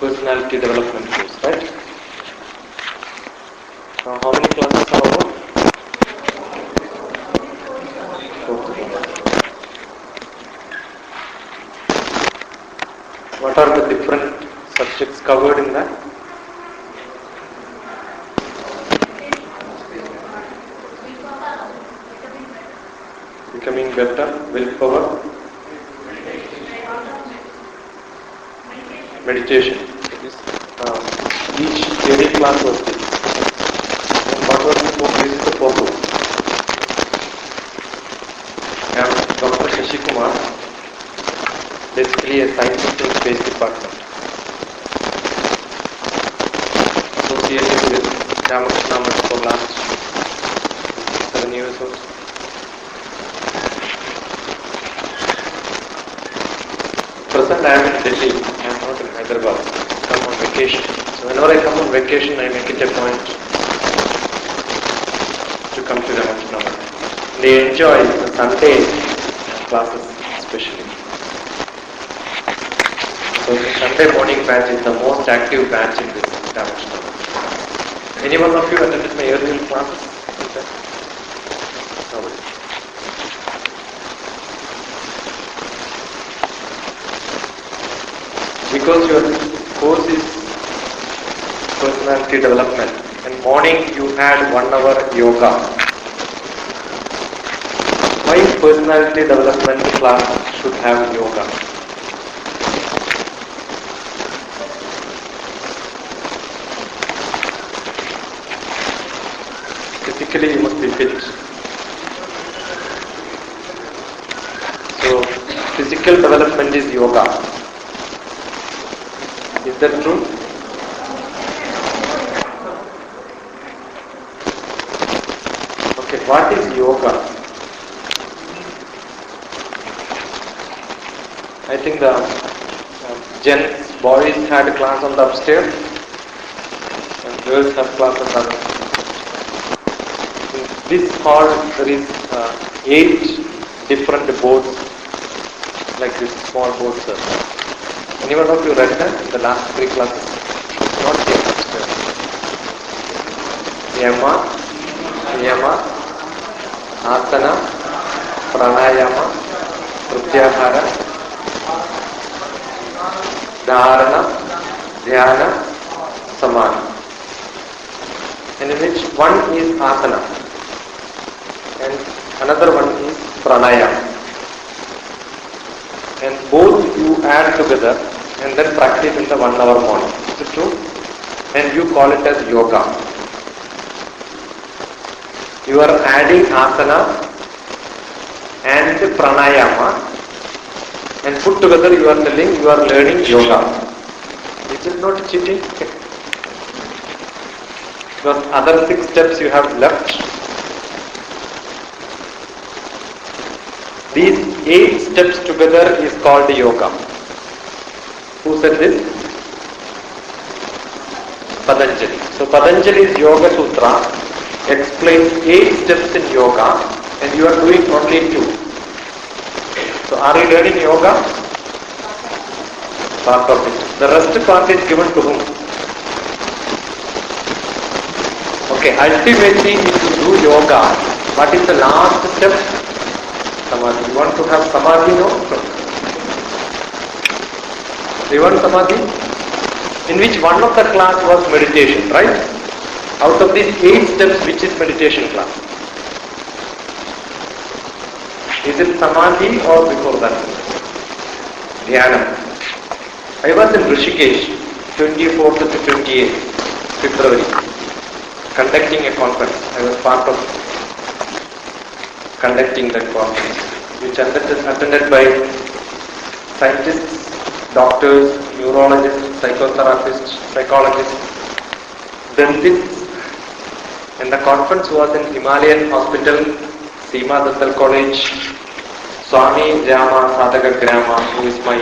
personality development course, right? How many classes are over? 4. What are the different subjects covered in that? Becoming better, willpower, meditation. Each theory class was this. And what was the focus? This is the focus. I am Dr. Shashi Kumar, basically a scientist in space department, associated with Ramakrishna for last 7 years or so. Present, I am in Delhi. I am not in Hyderabad. Come on vacation. So whenever I come on vacation, I make it a point to come to Ramakrishna. They enjoy the Sunday classes especially. So the Sunday morning batch is the most active batch in this Ramakrishna. Any one of you attended my earlier classes? Nobody. Because your course is personality development, and morning you had 1 hour yoga. Why personality development class should have yoga? Physically you must be fit. So physical development is yoga. Is that true? Okay, what is yoga? I think the gents, boys had a class on the upstairs and girls have class on the upstairs. In this hall there is 8 different boards, like this small boards. Anyone of you read that in the last 3 classes? Not yet upstairs. Yama, Niyama, Asana, Pranayama, Pratyahara, Dharana, Dhyana, Samana. And in which one is Asana and another one is Pranayama. And both you add together and then practice in the 1 hour morning. Is it true? And you call it as yoga. You are adding asana and pranayama, and put together you are telling you are learning yoga. Is it not cheating? Because other 6 steps you have left. These 8 steps together is called yoga. Who said this? Patanjali. So Patanjali's Yoga Sutra explains 8 steps in yoga and you are doing only 2. So are you learning yoga? Part of it. The rest part is given to whom? Okay, ultimately if you do yoga, what is the last step? Samadhi. You want to have samadhi, no? Do you want samadhi? In which one of the class was meditation, right? Out of these 8 steps, which is meditation class? Is it samadhi or before that? Dhyana. I was in Rishikesh, 24th to 28th February, conducting a conference. I was part of conducting that conference, which attended by scientists, doctors, neurologists, psychotherapists, psychologists, dentists, and the conference was in Himalayan Hospital, Seema Dantal College, Swami Jama Sadhaka Grama, who is my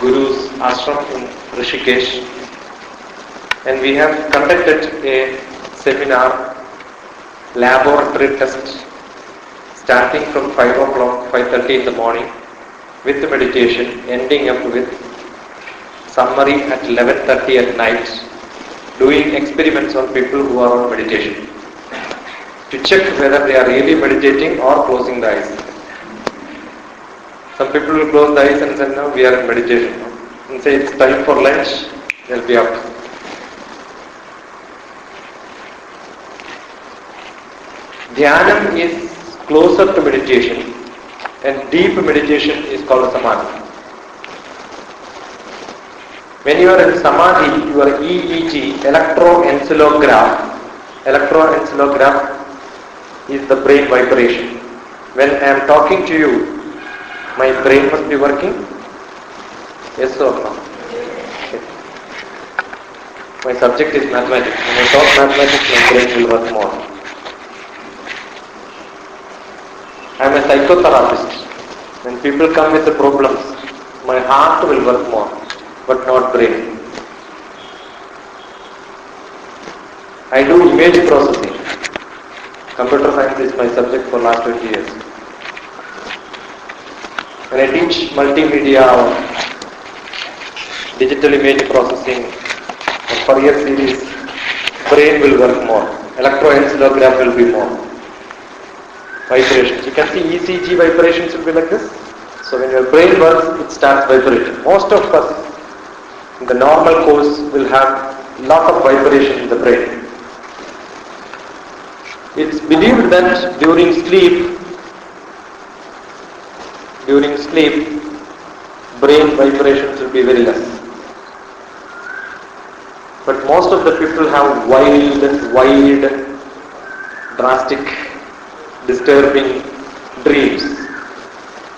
Guru's ashram in Rishikesh, and we have conducted a seminar, laboratory test, starting from 5 o'clock, 5:30 in the morning, with the meditation, ending up with summary at 11:30 at night, doing experiments on people who are on meditation to check whether they are really meditating or closing the eyes. Some people will close the eyes and say, no, we are in meditation. And say it's time for lunch, they'll be up. Dhyanam is closer to meditation, and deep meditation is called samadhi. When you are in samadhi, your EEG, electroencephalograph is the brain vibration. When I am talking to you, my brain must be working? Yes or no? Okay. My subject is mathematics. When I talk mathematics, my brain will work more. I am a psychotherapist. When people come with the problems, my heart will work more, but not brain. I do image processing. Computer science is my subject for last 20 years. When I teach multimedia or digital image processing or Fourier series, brain will work more. Electroencephalograph will be more. Vibrations. You can see ECG vibrations will be like this. So when your brain works, it starts vibrating. Most of us in the normal course will have lot of vibration in the brain. It's believed that during sleep, brain vibrations will be very less. But most of the people have wild, drastic, disturbing dreams.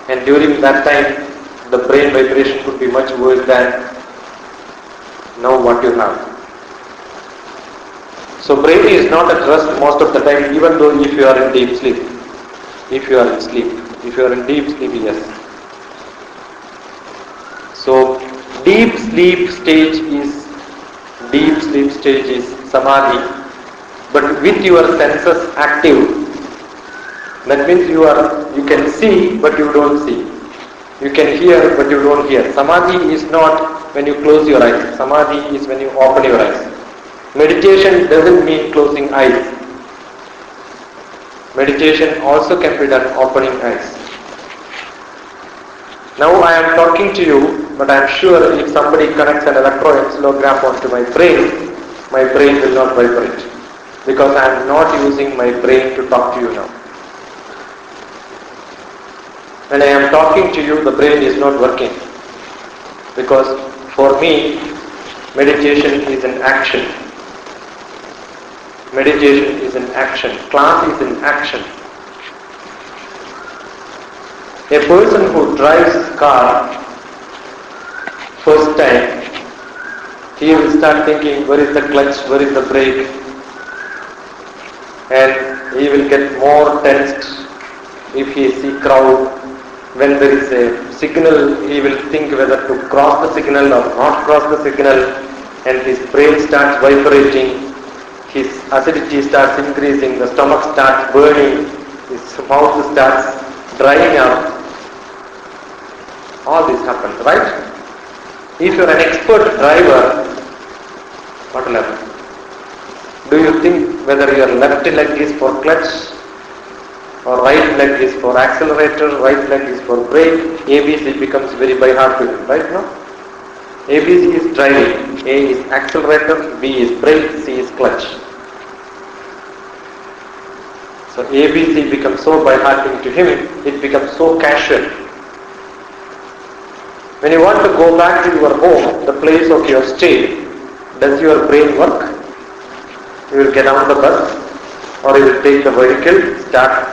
And during that time, the brain vibration could be much worse than now what you have. So brain is not at rest most of the time, even though if you are in deep sleep. If you are in deep sleep, yes. So deep sleep stage is samadhi, but with your senses active. That means you can see but you don't see. You can hear but you don't hear. Samadhi is not when you close your eyes. Samadhi is when you open your eyes. Meditation doesn't mean closing eyes. Meditation also can be done opening eyes. Now I am talking to you, but I am sure if somebody connects an electroencephalograph onto my brain will not vibrate, because I am not using my brain to talk to you now. When I am talking to you, the brain is not working, because for me, meditation is an action. Meditation is an action. Class is an action. A person who drives car first time, he will start thinking, where is the clutch, where is the brake? And he will get more tensed if he sees crowd. When there is a signal, he will think whether to cross the signal or not cross the signal, and his brain starts vibrating, his acidity starts increasing, the stomach starts burning, his mouth starts drying up. All this happens, right? If you are an expert driver, what will happen? Do you think whether your left leg is for clutch or right leg is for accelerator, right leg is for brake? ABC becomes very by heart to you, right now? ABC is driving, A is accelerator, B is brake, C is clutch. So ABC becomes so by hearting to him, it becomes so casual. When you want to go back to your home, the place of your stay, does your brain work? You will get on the bus, or you will take the vehicle, start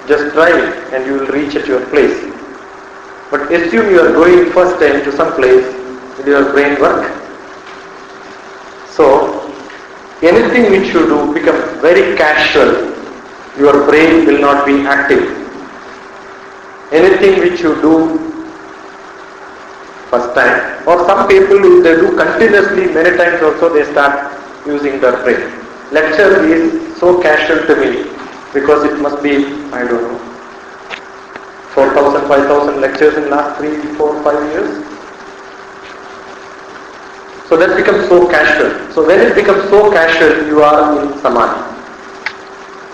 just driving, and you will reach at your place. But assume you are going first time to some place, will your brain work? So, anything which you do becomes very casual, your brain will not be active. Anything which you do first time, or some people, if they do continuously many times also, they start using their brain. Lecture is so casual to me, because it must be, I don't know, 4,000, 5,000 lectures in last 3, 4, 5 years. So that becomes so casual. So when it becomes so casual, you are in samadhi.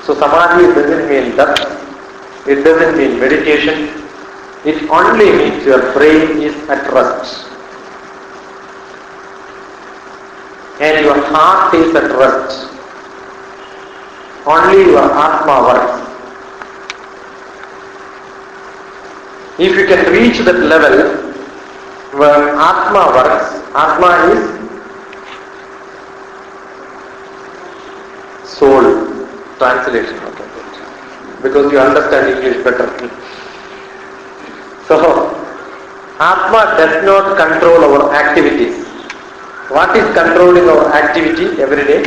So samadhi doesn't mean depth, it doesn't mean meditation, it only means your brain is at rest. And your heart is at rest. Only your Atma works. If you can reach that level where Atma works, Atma is soul translation. Okay. Because you understand English better. So, Atma does not control our activities. What is controlling our activity every day?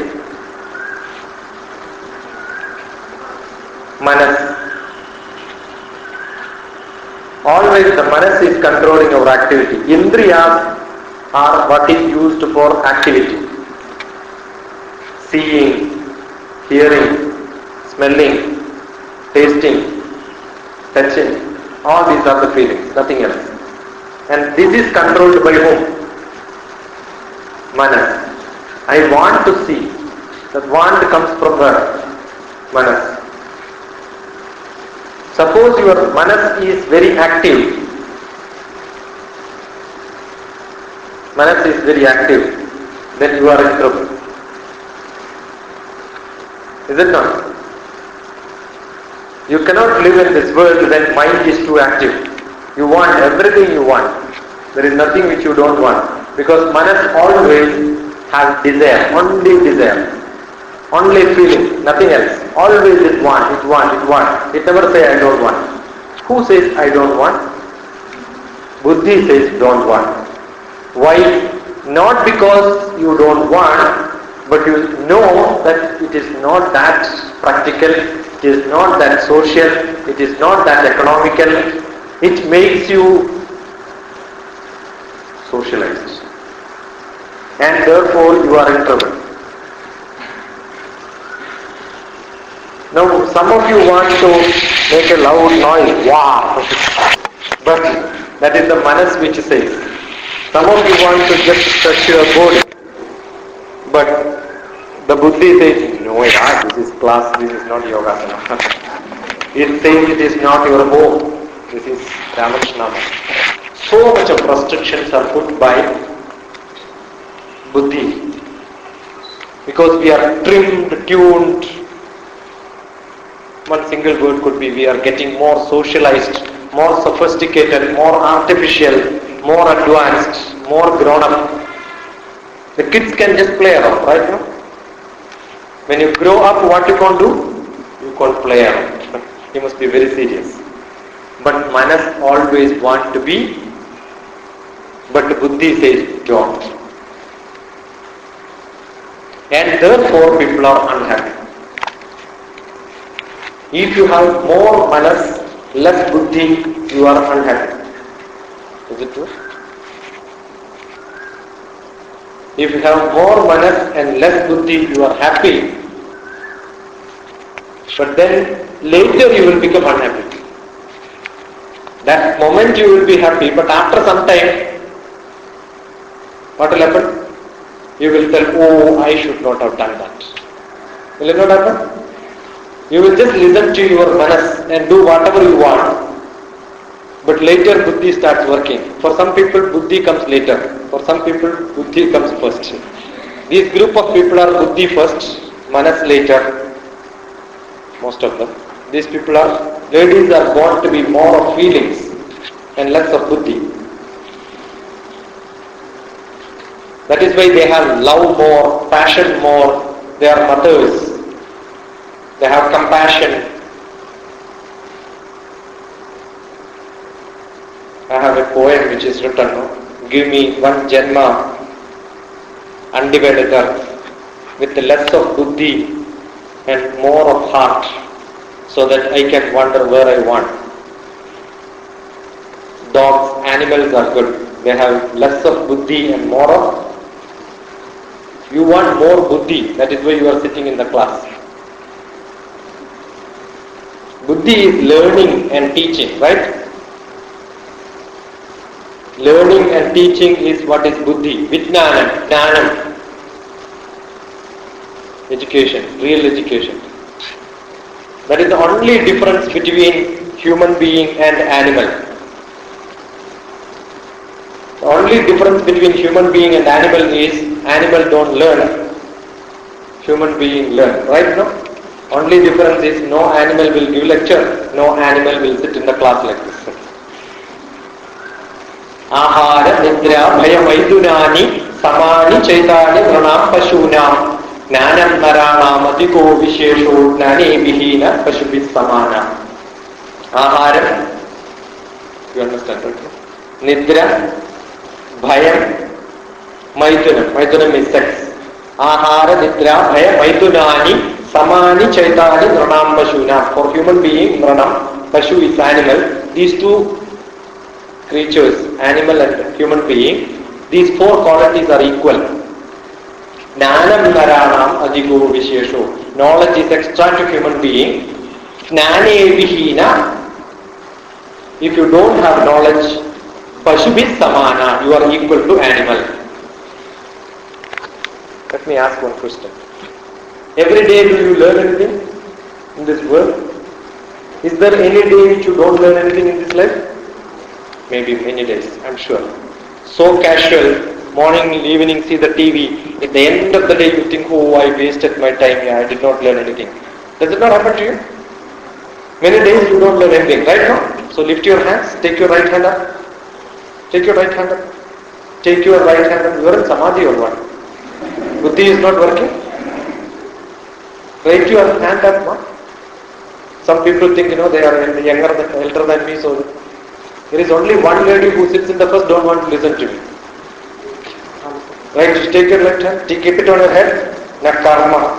Manas. Always the manas is controlling our activity. Indriyas are what is used for activity. Seeing, hearing, smelling, tasting, touching. All these are the feelings, nothing else. And this is controlled by whom? Manas. I want to see. That want comes from where? Manas. Suppose your manas is very active. Manas is very active. Then you are in trouble. Is it not? You cannot live in this world when mind is too active. You want everything you want. There is nothing which you don't want. Because manas always has desire, only desire. Only feeling, nothing else. Always it want. It never say I don't want. Who says I don't want? Buddhi says don't want. Why? Not because you don't want, but you know that it is not that practical, it is not that social, it is not that economical. It makes you socialized. And therefore you are in trouble. Now some of you want to make a loud noise, wow, but that is the manas which says. Some of you want to just stretch your body, but the buddhi says, no, this is class, this is not yogasana. It says it is not your home, this is Ramakrishna. So much of restrictions are put by buddhi, because we are trimmed, tuned. One single word could be we are getting more socialized, more sophisticated, more artificial, more advanced, more grown up. The kids can just play around, right now? When you grow up, what you can't do? You can't play around. You must be very serious. But manas always want to be, but buddhi says don't. And therefore people are unhappy. If you have more manas, less buddhi, you are unhappy. Is it true? If you have more manas and less buddhi, you are happy. But then later you will become unhappy. That moment you will be happy, but after some time, what will happen? You will tell, oh, I should not have done that. Will it not happen? You will just listen to your manas and do whatever you want. But later buddhi starts working. For some people buddhi comes later. For some people buddhi comes first. This group of people are buddhi first, manas later. Most of them. These people are, ladies are born to be more of feelings and less of buddhi. That is why they have love more, passion more, they are mothers. They have compassion. I have a poem which is written, no? Give me one janma, undivided earth, with less of buddhi and more of heart, so that I can wander where I want. Dogs, animals are good. They have less of buddhi and more of. You want more buddhi, that is why you are sitting in the class. Buddhi is learning and teaching, right? Learning and teaching is what is buddhi, vijnanam, jnanam. Education, real education. That is the only difference between human being and animal. The only difference between human being and animal is animal don't learn, human being learn. Right now? Only difference is no animal will give lecture, no animal will sit in the class like this. Ahara, nidra, bhaya, maidunani, samani, chaitani, pranam, pashunam, jnanam, naranam, adhiko, vishesho, jnane, vihina, pashubhis, samana. Ahara, you understand, right? Nidra, bhaya, maidunam. Maidunam is sex. Ahara, nidra, bhaya, maidunani, samani, chaitani, pranam, pashunam. For human being, pranam, pashu is animal. These two creatures, animal and human being, these four qualities are equal. Jnanam naranam adhigo vishesho. Knowledge is extra to human being. Jnane vihina. If you don't have knowledge, pashubhis samana, you are equal to animal. Let me ask one question. Every day do you learn anything in this world? Is there any day which you don't learn anything in this life? Maybe many days, I'm sure. So casual, morning, evening, see the TV. At the end of the day, you think, oh, I wasted my time here, I did not learn anything. Does it not happen to you? Many days you don't learn anything, right now? So lift your hands, take your right hand up. Take your right hand up. Take your right hand up. You are in samadhi or what? Buddhi is not working? Raise your hand up, ma. Some people think, they are younger than, elder than me, so there is only one lady who sits in the first, don't want to listen to me. Right, just take your left hand, keep it on your head, na karma.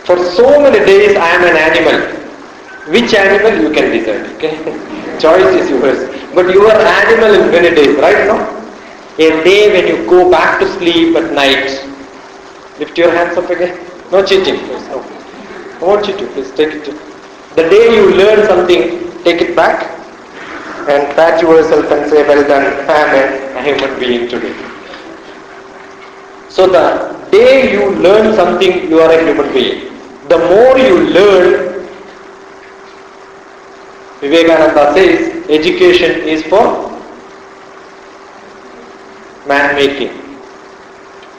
For so many days I am an animal. Which animal you can decide, okay? Choice is yours. But you are animal in many days, right now? A day when you go back to sleep at night, lift your hands up again. No cheating, please. No. I want you to, please take it. The day you learn something, take it back and pat yourself and say, well done, I am a human being today. So the day you learn something, you are a human being. The more you learn, Vivekananda says, education is for man-making.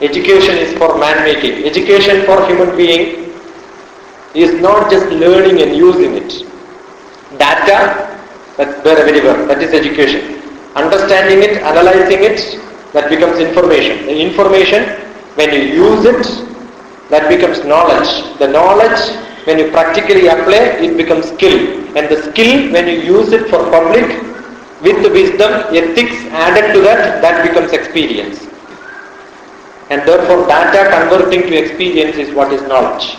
Education is for man-making. Education for human being is not just learning and using it. Data, that's very well. That is education. Understanding it, analyzing it, that becomes information. The information, when you use it, that becomes knowledge. The knowledge, when you practically apply, it becomes skill. And the skill, when you use it for public, with the wisdom, ethics added to that, that becomes experience. And therefore, data converting to experience is what is knowledge.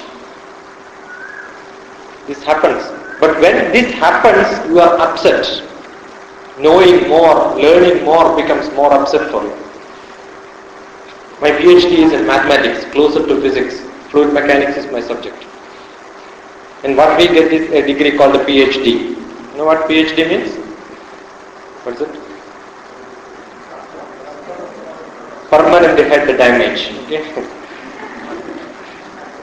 This happens. But when this happens, you are upset. Knowing more, learning more becomes more upset for you. My PhD is in mathematics, closer to physics. Fluid mechanics is my subject. And what we get is a degree called a PhD. You know what PhD means? What is it? Permanent head damage. Okay?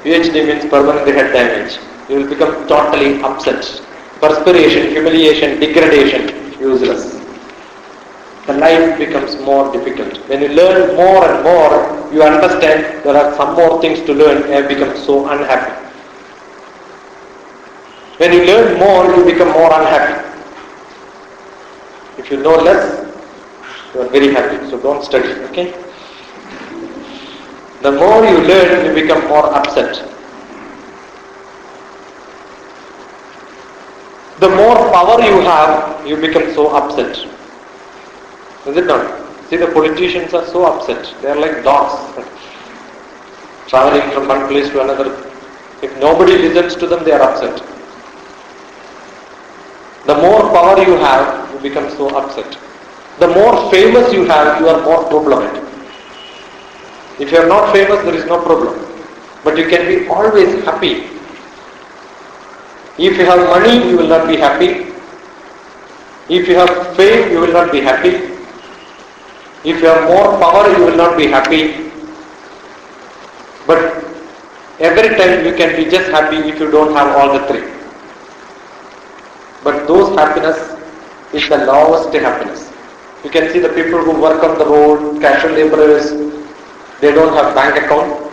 PhD means permanent head damage. You will become totally upset. Perspiration, humiliation, degradation, useless. The life becomes more difficult. When you learn more and more, you understand there are some more things to learn and become so unhappy. When you learn more, you become more unhappy. If you know less, you are very happy. So don't study, okay? The more you learn, you become more upset. The more power you have, you become so upset. Is it not? See, the politicians are so upset. They are like dogs, traveling from one place to another. If nobody listens to them, they are upset. The more power you have, you become so upset. The more famous you have, you are more problematic. If you are not famous, there is no problem. But you can be always happy. If you have money, you will not be happy. If you have fame, you will not be happy. If you have more power, you will not be happy. But every time you can be just happy if you don't have all the three. But those happiness is the lowest happiness. You can see the people who work on the road, casual laborers, they don't have bank account,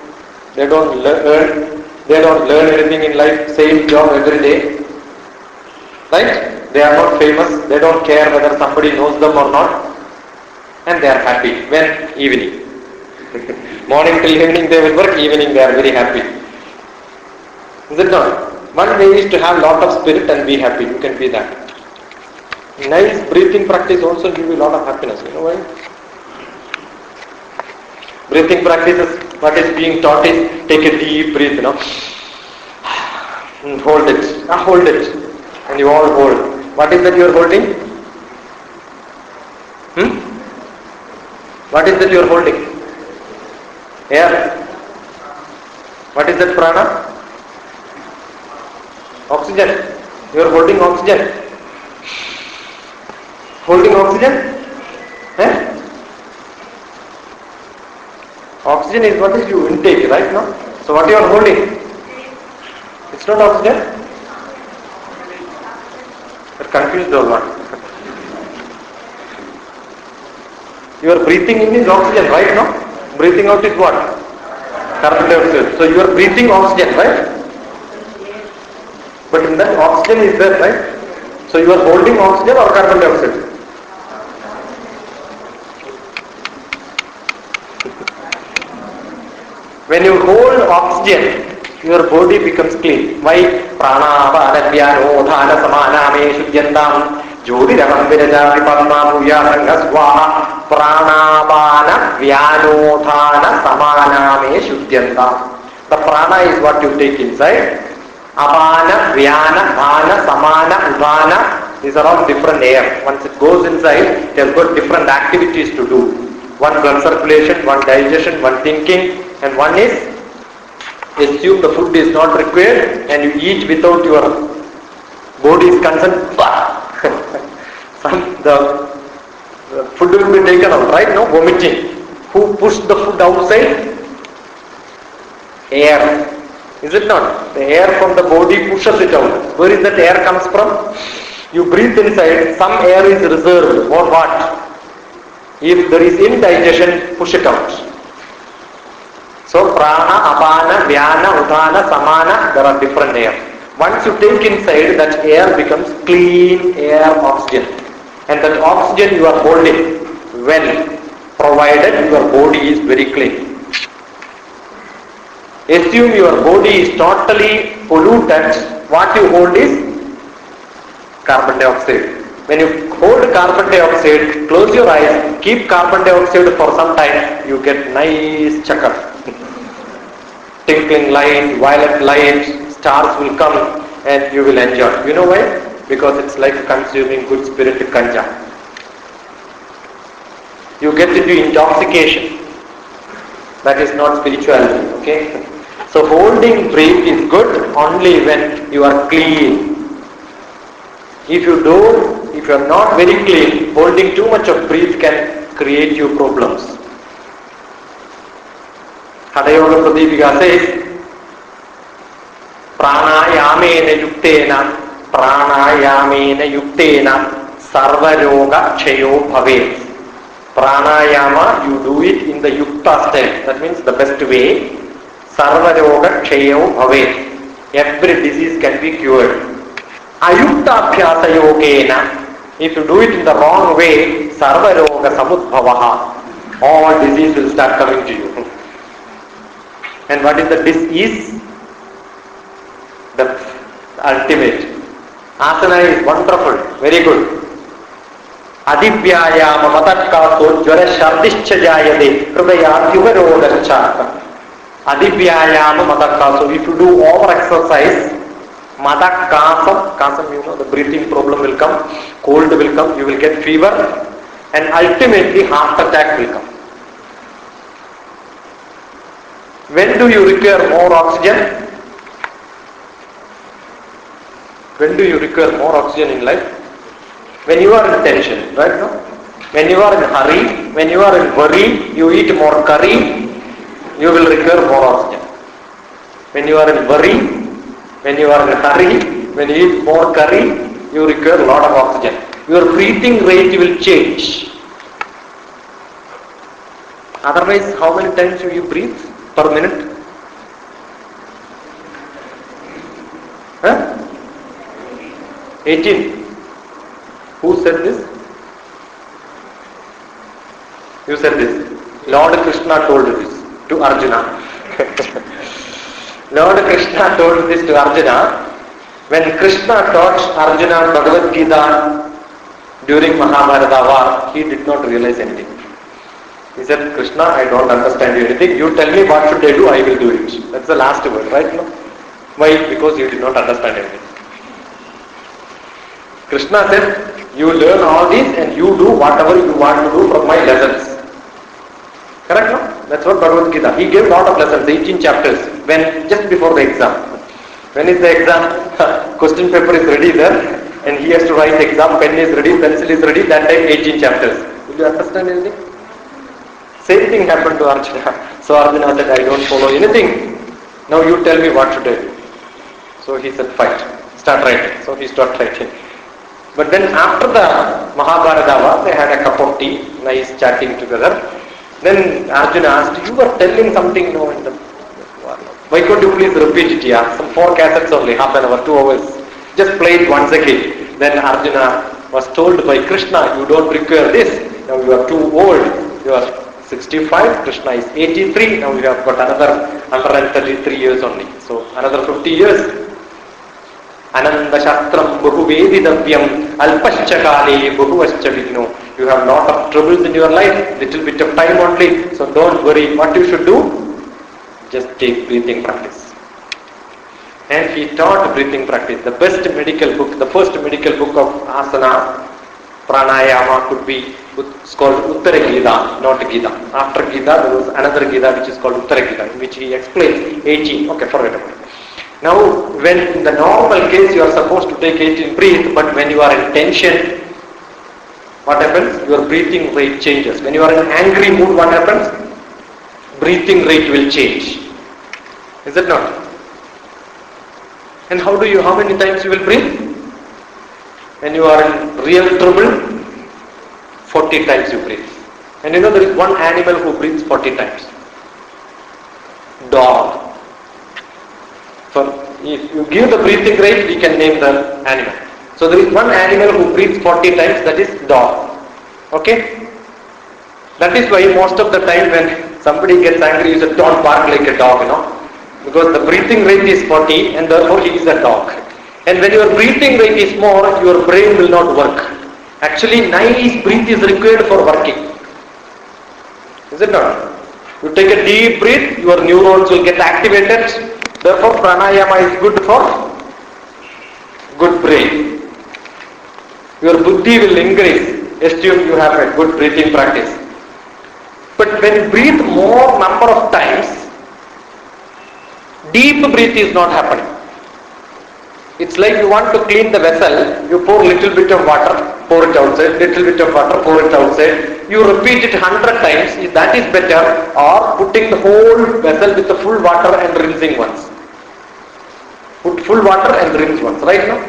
they don't learn anything in life, same job every day. Right? They are not famous, they don't care whether somebody knows them or not, and they are happy. When? Evening. Morning till evening they will work, evening they are very happy. Is it not? One way is to have lot of spirit and be happy. You can be that. Nice breathing practice also give you a lot of happiness. You know why? Breathing practices, what is being taught is take a deep breath, you know. Hold it. Hold it. And you all hold. What is that you are holding? What is that you are holding? Air. What is that prana? Oxygen. You are holding oxygen. Holding oxygen? Oxygen is what is you intake, right now? So what you are holding? It's not oxygen? You are confused or what? You are breathing in is oxygen, right now? Breathing out is what? Carbon dioxide. So you are breathing oxygen, right? But in that oxygen is there, right? So you are holding oxygen or carbon dioxide? When you hold oxygen, your body becomes clean. Why? Prana, Apana, Vyano, Dhana, Samana, Me, Shuddhantam, Jodi, Ramam, Viraja, Vipadma, Bhuya, Sangha, Swaha, Prana, Apana, Vyano, Dhana, Samana, Me, Shuddhantam. The prana is what you take inside. Apana, Vyana, Dhana, Samana, Udana, these are all different air. Once it goes inside, it has got different activities to do. One blood circulation, one digestion, one thinking, and one is assume the food is not required and you eat without your body is concerned. The food will be taken out, right? No vomiting. Who pushed the food outside? Air. Is it not? The air from the body pushes it out. Where is that air comes from? You breathe inside, some air is reserved. For what? If there is indigestion, push it out. So prana, apana, vyana, udana, samana, there are different air. Once you take inside, that air becomes clean air, oxygen. And that oxygen you are holding well, provided your body is very clean. Assume your body is totally polluted, what you hold is carbon dioxide. When you hold carbon dioxide, close your eyes, keep carbon dioxide for some time, you get nice chakra. Twinkling light, violet light, stars will come and you will enjoy. You know why? Because it's like consuming good spirit kanja. You get into intoxication. That is not spirituality, okay? So holding breath is good only when you are clean. If you are not very clean, holding too much of breath can create you problems. Hadayoga Pradipika says, Pranayamena yuktena sarvayoga chayo bhavet. Pranayama, you do it in the yukta style. That means the best way. Sarvayoga chayo bhavet. Every disease can be cured. Ayukta abhyasa yogena. If you do it in the wrong way, sarvayoga samudbhavaha. All disease will start coming to you. And what is the disease? The ultimate. Asana is wonderful, very good. Adivyayama matakkaso jvara shardishcha jayade hridaya yuvarogascha. Adivyayama matakkaso. If you do over exercise, kasam, you know, the breathing problem will come, cold will come, you will get fever, and ultimately heart attack will come. When do you require more oxygen? When do you require more oxygen in life? When you are in tension, right? No? When you are in hurry, when you are in worry, you eat more curry, you will require more oxygen. When you are in worry, when you are in hurry, when you eat more curry, you require a lot of oxygen. Your breathing rate will change. Otherwise, how many times do you breathe per minute? Huh? 18. Who said this? You said this. Lord Krishna told this to Arjuna. Lord Krishna told this to Arjuna. When Krishna taught Arjuna Bhagavad Gita during Mahabharata war, he did not realize anything. He said, Krishna, I don't understand anything. You tell me what should I do, I will do it. That's the last word, right? No? Why? Because you did not understand anything. Krishna said, you learn all this and you do whatever you want to do from my lessons. Correct, no? That's what Bhagavad Gita. He gave a lot of lessons, 18 chapters, just before the exam. When is the exam? Question paper is ready there and he has to write the exam, pen is ready, pencil is ready, that time 18 chapters. Will you understand anything? Same thing happened to Arjuna. So Arjuna said, I don't follow anything. Now you tell me what should I do. So he said, fight. Start writing. So he started writing. But then after the Mahabharata war, they had a cup of tea, nice chatting together. Then Arjuna asked, you were telling something no in the war. Why could you please repeat it here? Some 4 cassettes only, half an hour, 2 hours. Just play it once again. Then Arjuna was told by Krishna, you don't require this. Now you are too old. You are 65, Krishna is 83. Now you have got another 133 years only. So another 50 years. Ananda Shastram Bahu Vedidavyam Alpascha Kale Bahuvascha Vigno. You have lot of troubles in your life, little bit of time only. So don't worry. What you should do? Just take breathing practice. And he taught breathing practice. The best medical book, the first medical book of asana, pranayama could be, it's called Uttara Gita, not Gita. After Gita, there was another Gita which is called Uttara Gita, in which he explains 18. Okay, forget about it. Now, when in the normal case you are supposed to take 18 breath, but when you are in tension, what happens? Your breathing rate changes. When you are in angry mood, what happens? Breathing rate will change. Is it not? And how many times you will breathe? When you are in real trouble, 40 times you breathe. And you know there is one animal who breathes 40 times. Dog. So if you give the breathing rate, we can name the animal. So there is one animal who breathes 40 times, that is dog. Okay? That is why most of the time when somebody gets angry, you say, don't bark like a dog, because the breathing rate is 40 and therefore he is a dog. And when your breathing rate is more, your brain will not work. Actually, nice breath is required for working. Is it not? You take a deep breath, your neurons will get activated. Therefore, pranayama is good for good brain. Your buddhi will increase. Assume you have a good breathing practice. But when you breathe more number of times, deep breath is not happening. It's like you want to clean the vessel, you pour little bit of water, pour it outside, little bit of water, pour it outside. You repeat it 100 times, that is better, or putting the whole vessel with the full water and rinsing once. Put full water and rinse once, right now?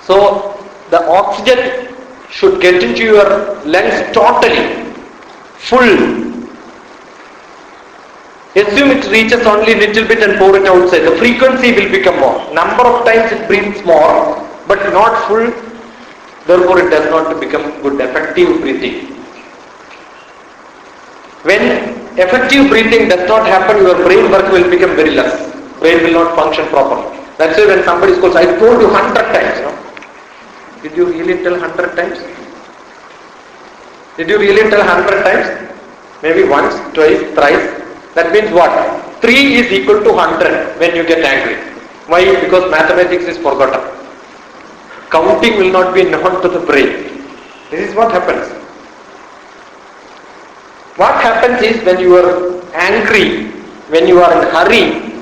So, the oxygen should get into your lungs totally, full. Assume it reaches only little bit and pour it outside. The frequency will become more. Number of times it breathes more, but not full. Therefore, it does not become good, effective breathing. When effective breathing does not happen, your brain work will become very less. Brain will not function properly. That's why when somebody calls, I told you 100 times. Did you really tell 100 times? Did you really tell 100 times? Maybe once, twice, thrice. That means what? 3 is equal to 100 when you get angry. Why? Because mathematics is forgotten. Counting will not be known to the brain. This is what happens. What happens is when you are angry, when you are in hurry,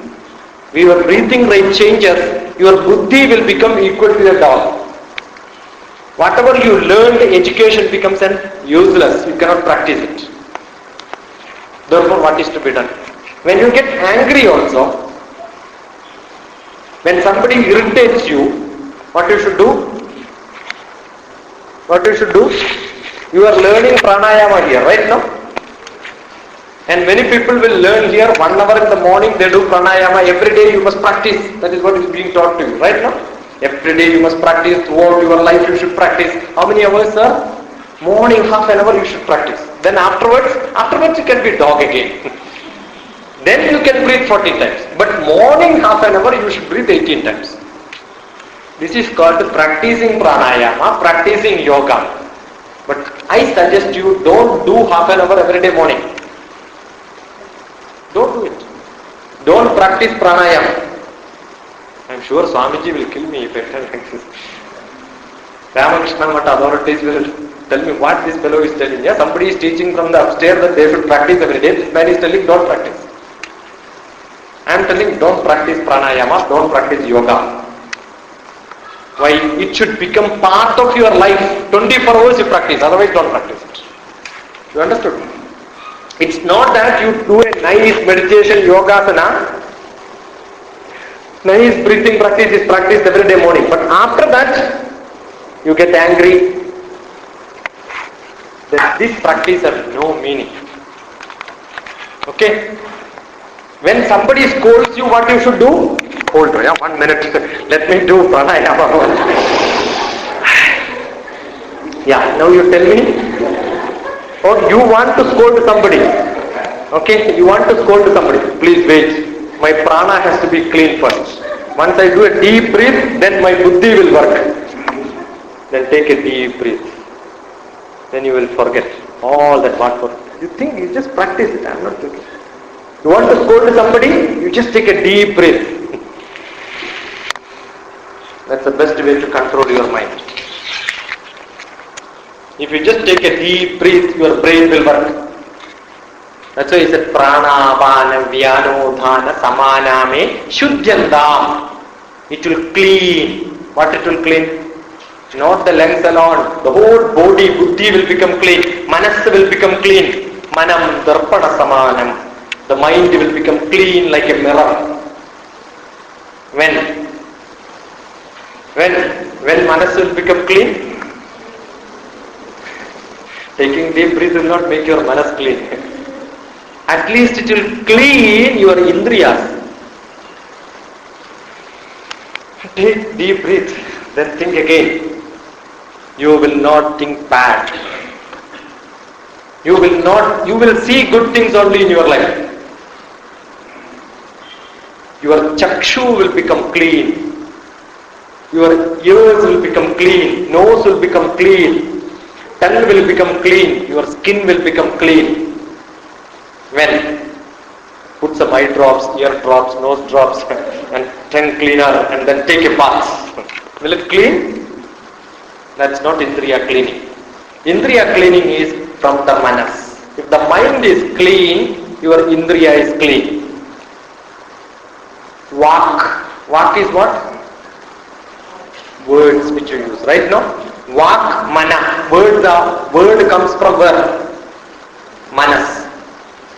your breathing rate changes, your buddhi will become equal to a dog. Whatever you learned, education becomes useless. You cannot practice it. Therefore, what is to be done? When you get angry also, when somebody irritates you, what you should do? What you should do? You are learning pranayama here, right now? And many people will learn here 1 hour in the morning, they do pranayama. Every day you must practice. That is what is being taught to you, right now? Every day you must practice. Throughout your life you should practice. How many hours, sir? Morning half an hour you should practice. Then afterwards you can be dog again. Then you can breathe 40 times. But morning half an hour you should breathe 18 times. This is called practicing pranayama, practicing yoga. But I suggest you don't do half an hour every day morning. Don't do it. Don't practice pranayama. I am sure Swamiji will kill me if I tell like this. Ramakrishna and authorities will tell me what this fellow is telling. Yeah, somebody is teaching from the upstairs that they should practice every day. This man is telling don't practice. I am telling don't practice pranayama, don't practice yoga. Why? It should become part of your life. 24 hours you practice, otherwise don't practice it. You understood? It's not that you do a nice meditation, yogasana, nice breathing practice is practiced every day morning. But after that, you get angry. Then this practice has no meaning. Okay? When somebody scolds you, what you should do? Hold on, 1 minute. Let me do pranayama. Yeah, now you tell me. Or you want to scold somebody. Okay, you want to scold somebody. Please wait. My prana has to be clean first. Once I do a deep breath, then my buddhi will work. Then take a deep breath. Then you will forget all that what for. You think you just practice it. I am not joking. You want to scold somebody, you just take a deep breath. That's the best way to control your mind. If you just take a deep breath, your brain will work. That's why he said prana, apana, vyano, dhana, samaname, shuddhyandam. It will clean. What it will clean? Not the lungs alone. The whole body, buddhi will become clean. Manas will become clean. Manam darpana samanam. The mind will become clean like a mirror. When manas will become clean? Taking deep breath will not make your manas clean. At least it will clean your indriyas. Take deep breath, then think again. You will not think bad. You will see good things only in your life. Your chakshu will become clean. Your ears will become clean. Nose will become clean. Tongue will become clean. Your skin will become clean. When? Put some eye drops, ear drops, nose drops and tongue cleaner and then take a bath. Will it clean? That's not indriya cleaning. Indriya cleaning is from the manas. If the mind is clean, your indriya is clean. Vak is what? Words which you use, right now? Vak, mana. Word comes from where? Manas.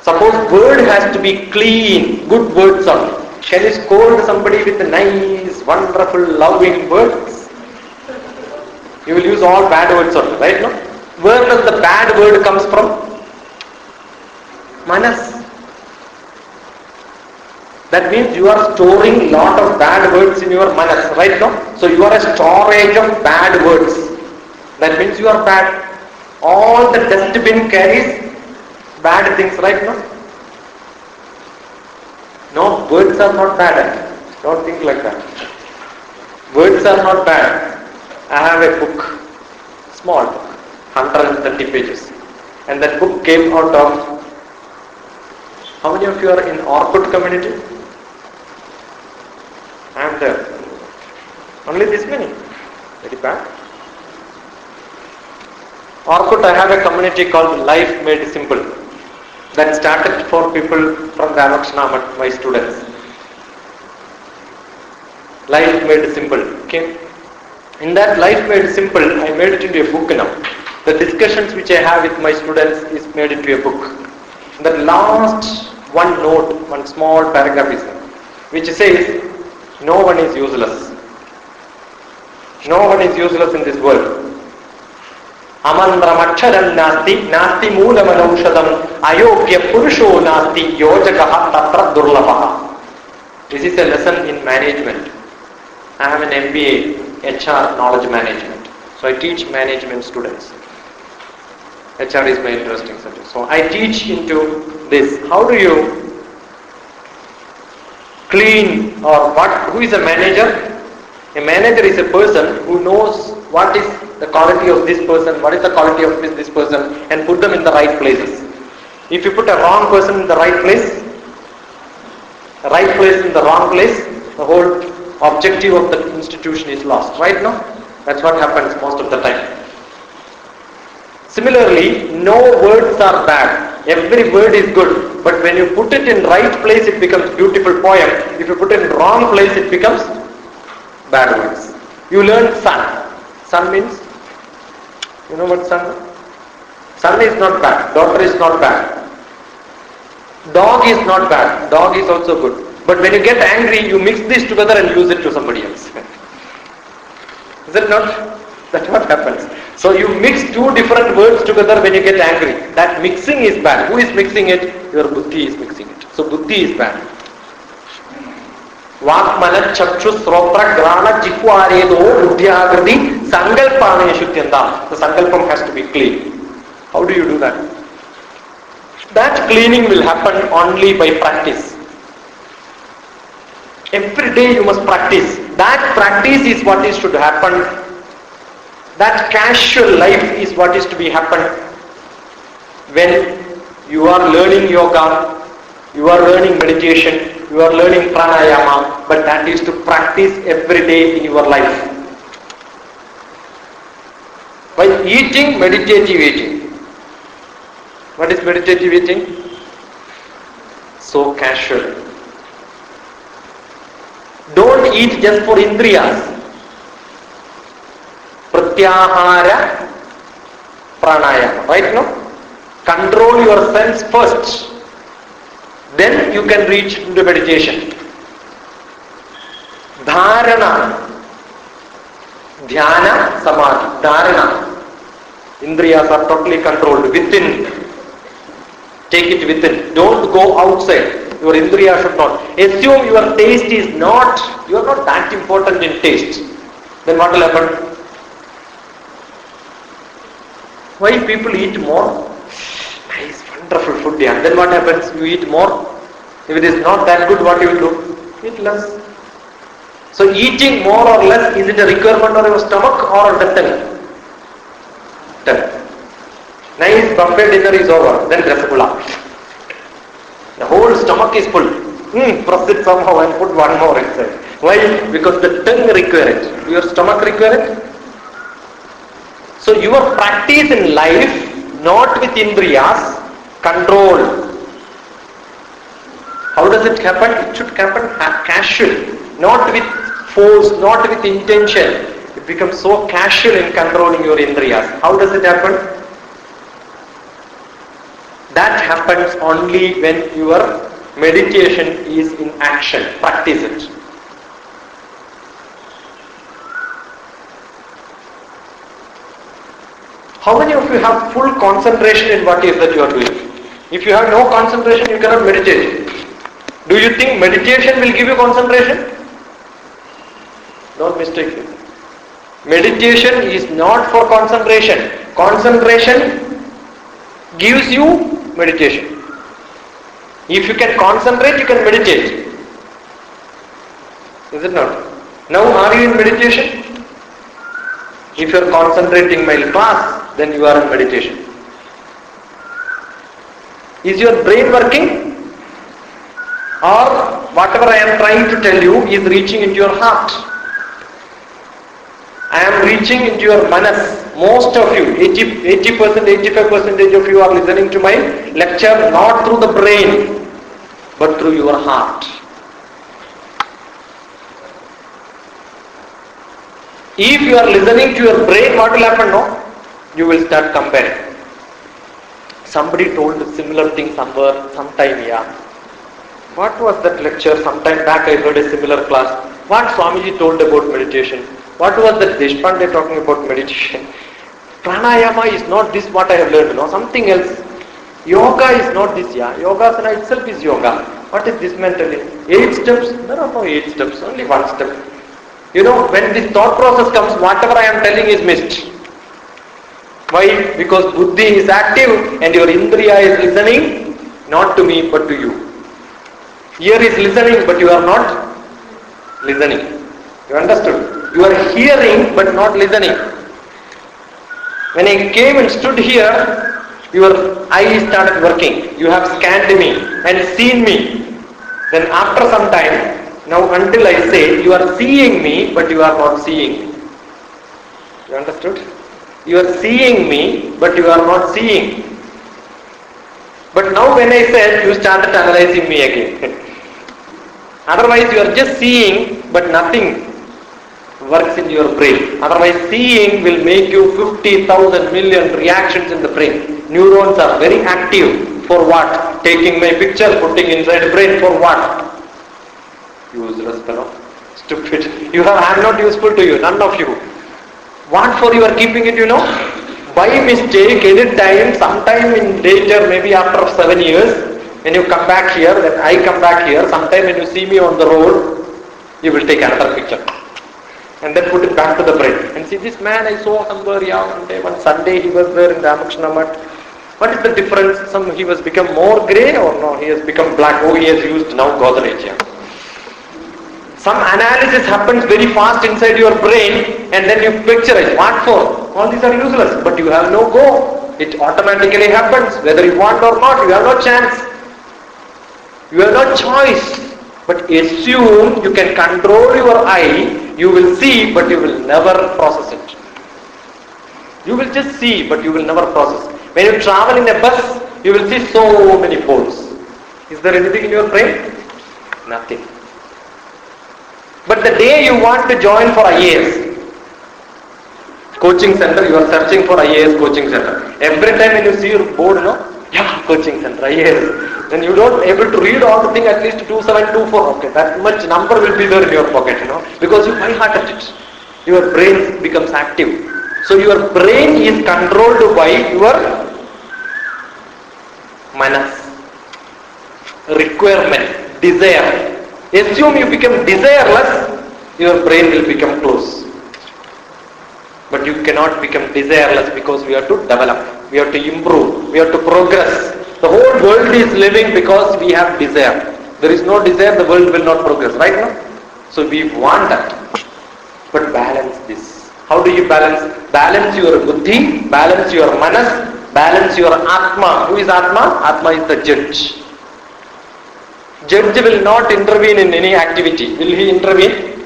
Suppose word has to be clean, good words only. Can you scold somebody with nice, wonderful, loving words? You will use all bad words only, right now? Where does the bad word comes from? Manas. That means you are storing lot of bad words in your manas, right now? So you are a storage of bad words. That means you are bad. All the dustbin carries bad things, right now? No, words are not bad. Don't think like that. Words are not bad. I have a book, small book, 130 pages. And that book came out of, how many of you are in Orkut community? I am there. Only this many. Very bad. Orkut, I have a community called Life Made Simple. That started for people from Ramakrishna, my students. Life Made Simple. Okay. In that Life Made Simple, I made it into a book now. The discussions which I have with my students is made into a book. The last one note, one small paragraph is there, which says, no one is useless. No one is useless in this world. Amandram aksharam nasti, nasti moolam anaushadam, ayogya purusho nasti, yojakaha tatra durlabaha. This is a lesson in management. I have an MBA, HR, Knowledge Management. So I teach management students. HR is my interesting subject. So I teach into this. How do you clean or what? Who is a manager? A manager is a person who knows what is the quality of this person, what is the quality of this person, and put them in the right places. If you put a wrong person in the right place in the wrong place, the whole objective of the institution is lost. Right now? That's what happens most of the time. Similarly, no words are bad. Every word is good. But when you put it in right place, it becomes beautiful poem. If you put it in wrong place, it becomes bad words. You learn son. Son means, you know what son is? Son is not bad. Daughter is not bad. Dog is not bad. Dog is also good. But when you get angry, you mix these together and use it to somebody else. Is it not? That's what happens. So you mix two different words together when you get angry. That mixing is bad. Who is mixing it? Your buddhi is mixing it. So buddhi is bad. Vak mana chakshu srotra grana jihvaredo buddhyagriti sankalpane shuddhyanta. The sankalpam has to be clean. How do you do that? That cleaning will happen only by practice. Every day you must practice. That practice is what is should happen. That casual life is what is to be happen. When you are learning yoga, you are learning meditation, you are learning pranayama, but that is to practice every day in your life. By eating, meditative eating. What is meditative eating? So casual. Don't eat just for indriyas. Pratyahara pranayama. Right now? Control your sense first. Then you can reach into meditation. Dharana. Dhyana, samadhi. Dharana. Indriyas are totally controlled within. Take it within. Don't go outside. Your indriya should not. Assume your taste is not, you are not that important in taste. Then what will happen? Why people eat more? Nice, wonderful food. Yeah. Then what happens? You eat more. If it is not that good, what you will do? Eat less. So eating more or less, is it a requirement of your stomach or the tongue? Tongue. Nice buffet dinner is over. Then rasgulla. The whole stomach is full. Press it somehow and put one more inside. Why? Because the tongue requires it. Your stomach requires it. So your practice in life, not with indriyas, control. How does it happen? It should happen casual, not with force, not with intention. It becomes so casual in controlling your indriyas. How does it happen? That happens only when your meditation is in action. Practice it. How many of you have full concentration in what is that you are doing? If you have no concentration, you cannot meditate. Do you think meditation will give you concentration? Don't mistake it. Meditation is not for concentration. Concentration gives you meditation. If you can concentrate, you can meditate. Is it not? Now are you in meditation? If you are concentrating my class, then you are in meditation. Is your brain working? Or whatever I am trying to tell you is reaching into your heart? I am reaching into your manas. Most of you, 80%, 85% of you are listening to my lecture not through the brain, but through your heart. If you are listening to your brain, what will happen? No, you will start comparing. Somebody told a similar thing somewhere, sometime, yeah. What was that lecture? Sometime back I heard a similar class. What Swamiji told about meditation? What was that Deshpande talking about meditation? Pranayama is not this what I have learned, no, something else. Yoga is not this, yeah. Yogasana itself is yoga. What is this man telling? 8 steps? There are no 8 steps, only 1 step. You know, when this thought process comes, whatever I am telling is missed. Why? Because buddhi is active and your indriya is listening, not to me but to you. Ear is listening but you are not listening. You understood? You are hearing but not listening. When I came and stood here, your eye started working. You have scanned me and seen me. Then after some time, now until I say, you are seeing me but you are not seeing me. You understood? You are seeing me but you are not seeing. But now when I said, you started analyzing me again. Otherwise you are just seeing but nothing works in your brain. Otherwise seeing will make you 50,000 million reactions in the brain. Neurons are very active. For what? Taking my picture, putting inside the brain. For what? Useless fellow. Stupid. I am not useful to you. None of you. What for you are keeping it, you know? By mistake, any time, sometime in later, maybe after 7 years, when you come back here, then I come back here, sometime when you see me on the road, you will take another picture. And then put it back to the brain. And see, this man I saw somewhere, one Sunday he was there in the Ramakrishna mat. What is the difference? He has become more grey or no? He has become black. Oh, he has used now Godrej. Yeah. Some analysis happens very fast inside your brain and then you picturize. What for? All these are useless. But you have no go. It automatically happens. Whether you want or not, you have no chance. You have no choice. But assume you can control your eye. You will see but you will never process it. You will just see but you will never process. When you travel in a bus, you will see so many poles. Is there anything in your brain? Nothing. But the day you want to join for IAS coaching center, you are searching for IAS coaching center. Every time when you see your board, coaching center, IAS, then you don't able to read all the thing at least 2724. Okay, that much number will be there in your pocket, because you by-hearted it. Your brain becomes active. So your brain is controlled by your manas, requirement, desire. Assume you become desireless, your brain will become close. But you cannot become desireless because we have to develop, we have to improve, we have to progress. The whole world is living because we have desire. There is no desire, the world will not progress, right now? So we want that. But balance this. How do you balance? Balance your buddhi, balance your manas, balance your atma. Who is atma? Atma is the judge. Judge will not intervene in any activity. Will he intervene?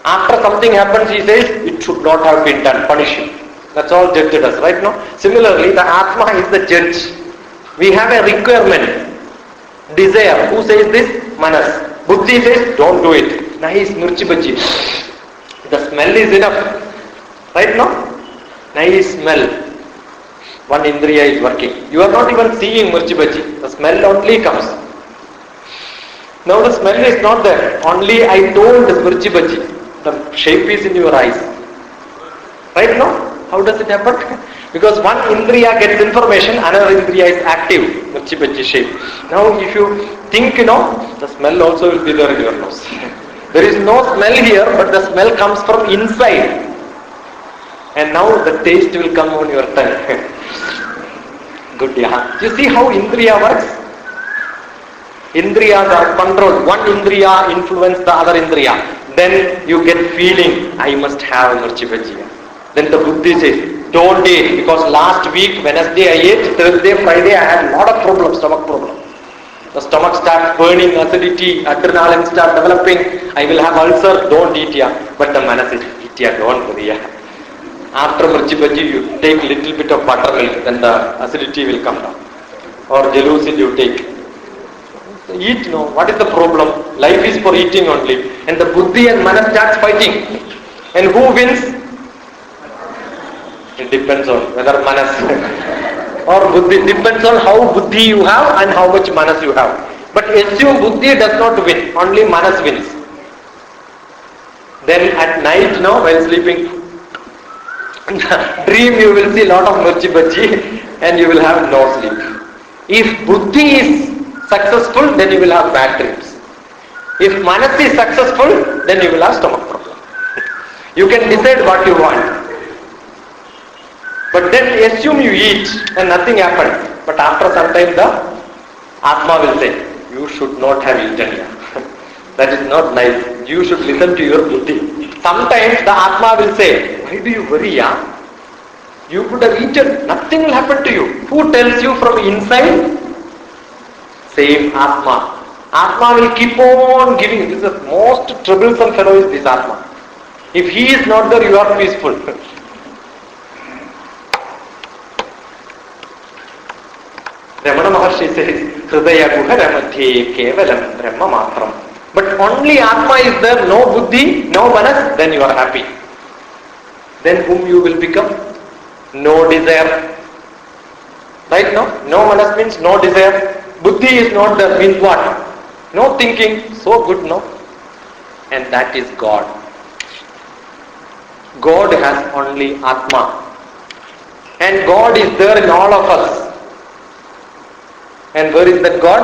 After something happens, he says, it should not have been done, punish him. That's all judge does, right now? Similarly, the atma is the judge. We have a requirement, desire. Who says this? Manas. Buddhi says, don't do it. Nice mirchi bhaji. The smell is enough. Right now? Nice smell. One indriya is working. You are not even seeing mirchi bhaji. The smell only comes. Now the smell is not there. Only I told mirchi bhaji. The shape is in your eyes. Right now? How does it happen? Because one indriya gets information, another indriya is active. Mirchi bhaji shape. Now if you think, the smell also will be there in your nose. There is no smell here, but the smell comes from inside. And now the taste will come on your tongue. Good, yeah. You see how indriya works? Indriyas are controlled. One indriya influences the other indriya. Then you get feeling, I must have mirchi bhaji. Then the buddhi says, don't eat, because last week, Wednesday I ate, Thursday, Friday I had a lot of problems, stomach problems. The stomach starts burning, acidity, adrenaline starts developing, I will have ulcer, don't eat, But the manas says, eat, don't worry, After mirchi bhaji, you take little bit of buttermilk, then the acidity will come down. Or jalousie you take. Eat, what is the problem? Life is for eating only. And the buddhi and manas starts fighting. And who wins? It depends on whether manas or buddhi. Depends on how buddhi you have and how much manas you have. But assume buddhi does not win, only manas wins. Then at night, no, while sleeping, dream you will see lot of mirchi bhaji and you will have no sleep. If buddhi is successful, then you will have bad dreams. If manas is successful, then you will have stomach problem. You can decide what you want. But then assume you eat and nothing happened. But after some time the Atma will say, you should not have eaten here. That is not nice. You should listen to your buddhi. Sometimes the Atma will say, why do you worry? You could have eaten. Nothing will happen to you. Who tells you from inside? Same Atma. Atma will keep on giving. This is the most troublesome fellow is this Atma. If he is not there, you are peaceful. Ramana Maharshi says, Hridaya Guharamadhye Kevalam Brahma Matram. But only Atma is there, no buddhi, no manas, then you are happy. Then whom you will become? No desire. Right now? No manas means no desire. Buddhi is not there, means what? No thinking. So good, no? And that is God. God has only Atma. And God is there in all of us. And where is that God?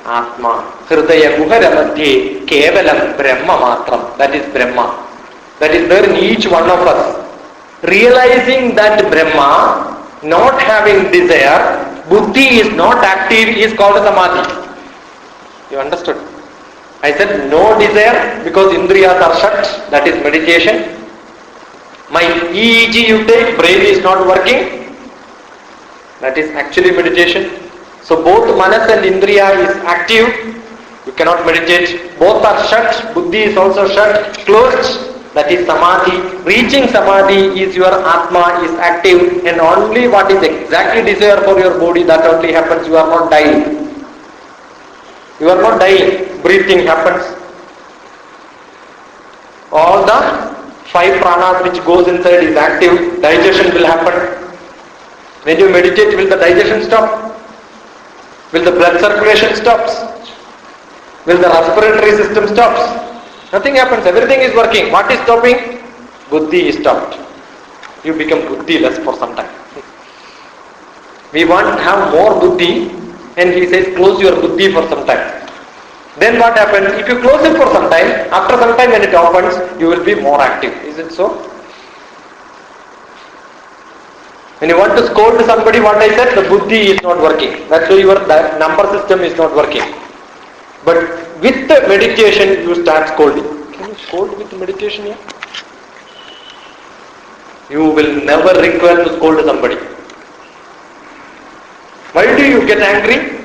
Atma. Hridaya Guharamadhye Kevalam Brahma Matram. That is Brahma. That is there in each one of us. Realizing that Brahma, not having desire, buddhi is not active, is called Samadhi. You understood? I said no desire because indriyas are shut, that is meditation. My EEG you take, brain is not working, that is actually meditation. So both manas and indriya is active, you cannot meditate. Both are shut, buddhi is also shut, closed, that is samadhi. Reaching samadhi is your atma is active, and only what is exactly desire for your body, that only happens. You are not dying. You are not dying. Breathing happens. All the 5 pranas which goes inside is active. Digestion will happen. When you meditate, will the digestion stop? Will the blood circulation stops? Will the respiratory system stops? Nothing happens. Everything is working. What is stopping? Buddhi is stopped. You become buddhi-less for some time. We want to have more buddhi, and he says close your buddhi for some time. Then what happens? If you close it for some time, after some time when it opens, you will be more active. Is it so? When you want to scold somebody, what I said, the buddhi is not working. That's why your number system is not working. But with the meditation, you start scolding. Can you scold with meditation here? You will never require to scold somebody. Why do you get angry?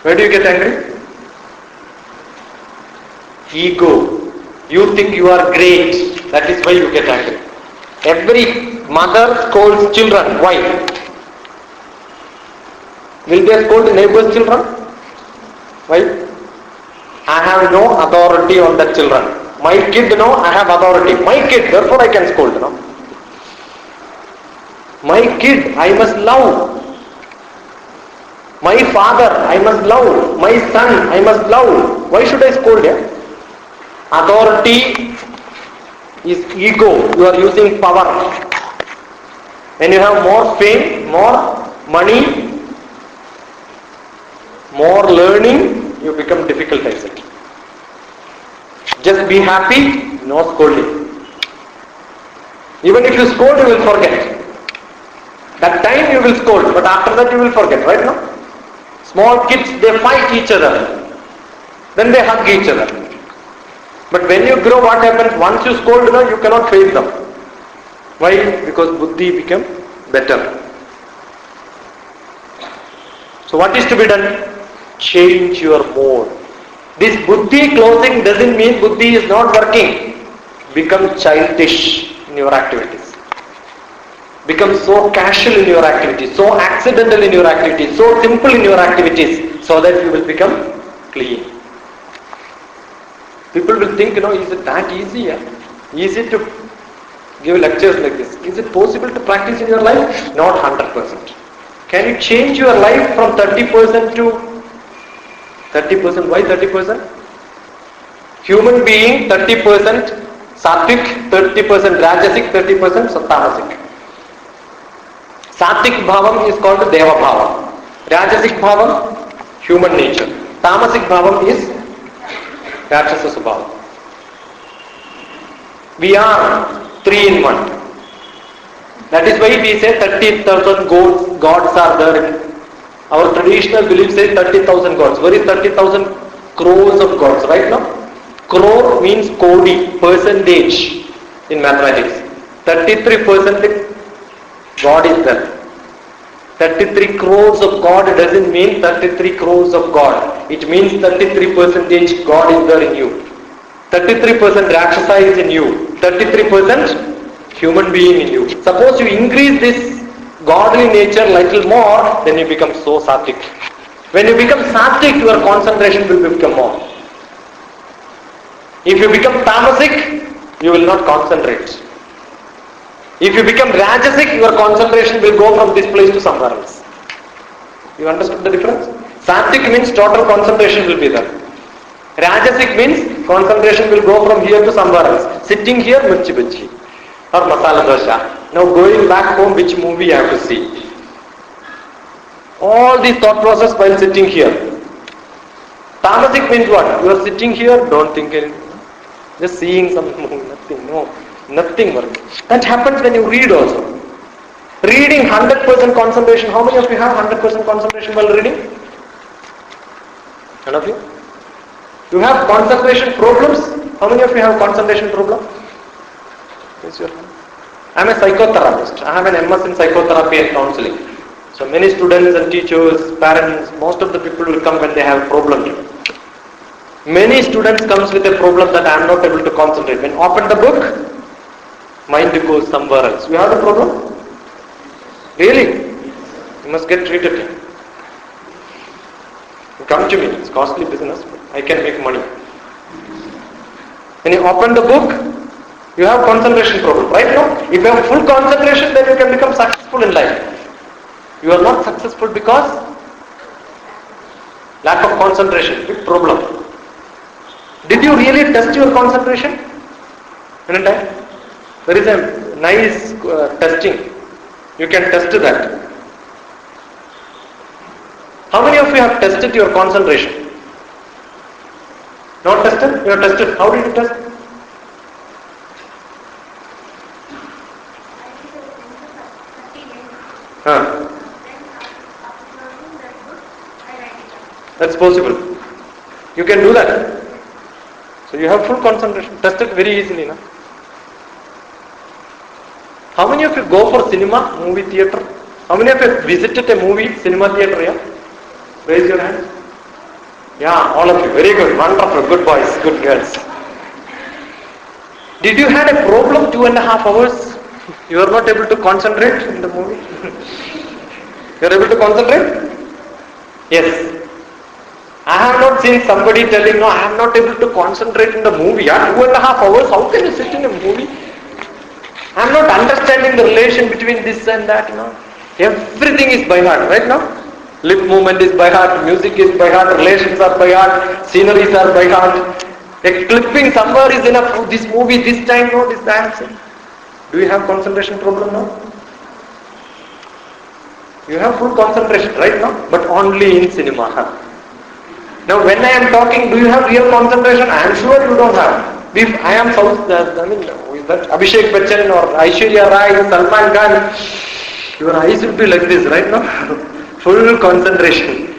Why do you get angry? Ego. You think you are great. That is why you get angry. Every mother scolds children. Why? Will they scold neighbor's children? Why? I have no authority on the children. My kid, no, I have authority. My kid, therefore I can scold, no? My kid, I must love. My father, I must love. My son, I must love. Why should I scold him? Authority is ego. You are using power. When you have more fame, more money, more learning, you become difficult, I said. Just be happy, no scolding. Even if you scold, you will forget. That time you will scold, but after that you will forget, right now? Small kids, they fight each other. Then they hug each other. But when you grow, what happens? Once you scold, you cannot face them. Why? Because buddhi become better. So what is to be done? Change your mode. This buddhi closing doesn't mean buddhi is not working. Become childish in your activities. Become so casual in your activities, so accidental in your activities, so simple in your activities, so that you will become clean. People will think, is it that easy? Easy to give lectures like this. Is it possible to practice in your life? Not 100%. Can you change your life from 30% to 30%? Why 30%? Human being 30% sattvic, 30% rajasic, 30% tamasic. Sattvic bhavam is called deva bhavam. Rajasic bhavam, human nature. Tamasic bhavam is rakshasa subhavam. We are 3 in 1. That is why we say 30,000 gods are there. Our traditional belief says 30,000 gods. Where is 30,000 crores of gods right now? Crore means kodi, percentage in mathematics. 33% God is there. 33 crores of God doesn't mean 33 crores of God. It means 33% God is there in you. 33% Rakshasa is in you. 33% human being in you. Suppose you increase this godly nature little more, then you become so sattvic. When you become sattvic, your concentration will become more. If you become tamasic, you will not concentrate. If you become rajasic, your concentration will go from this place to somewhere else. You understood the difference? Sattvic means total concentration will be there. Rajasic means concentration will go from here to somewhere else. Sitting here, mirchi bhaji or masala dosha. Now going back home, which movie I have to see? All these thought process while sitting here. Tamasic means what? You are sitting here, don't think anything. Just seeing some movie, nothing, no. Nothing working. That happens when you read also. Reading 100% concentration. How many of you have 100% concentration while reading? None of you? You have concentration problems? How many of you have concentration problem? Raise your hand. I am a psychotherapist. I have an MS in psychotherapy and counseling. So many students and teachers, parents, most of the people will come when they have problems. Many students comes with a problem that I am not able to concentrate. When open the book, mind goes somewhere else. You have the problem? Really? You must get treated. Come to me. It's costly business, but I can make money. When you open the book, you have concentration problem. Right now, if you have full concentration, then you can become successful in life. You are not successful because lack of concentration. Big problem. Did you really test your concentration? Anytime? There is a nice testing. You can test that. How many of you have tested your concentration? Not tested? You have tested. How did you test? That's possible. You can do that. So you have full concentration. Test it very easily. No? How many of you go for cinema, movie theatre? How many of you visited a movie, cinema theatre? Yeah? Raise your hand. Yeah, all of you. Very good. Wonderful. Good boys. Good girls. Did you had a problem 2.5 hours? You are not able to concentrate in the movie? You are able to concentrate? Yes. I have not seen somebody telling, no, I am not able to concentrate in the movie. Yeah? 2.5 hours, how can you sit in a movie? I am not understanding the relation between this and that. You know? Everything is by heart, right now? Lip movement is by heart, music is by heart, relations are by heart, sceneries are by heart. A clipping somewhere is enough. Oh, this movie, this time, no, this time. Do you have concentration problem now? You have full concentration right now, but only in cinema. Now when I am talking, do you have real concentration? I am sure you don't have. If I am Abhishek Bachchan or Aishwarya Rai, Salman Khan, your eyes will be like this right now. Full concentration.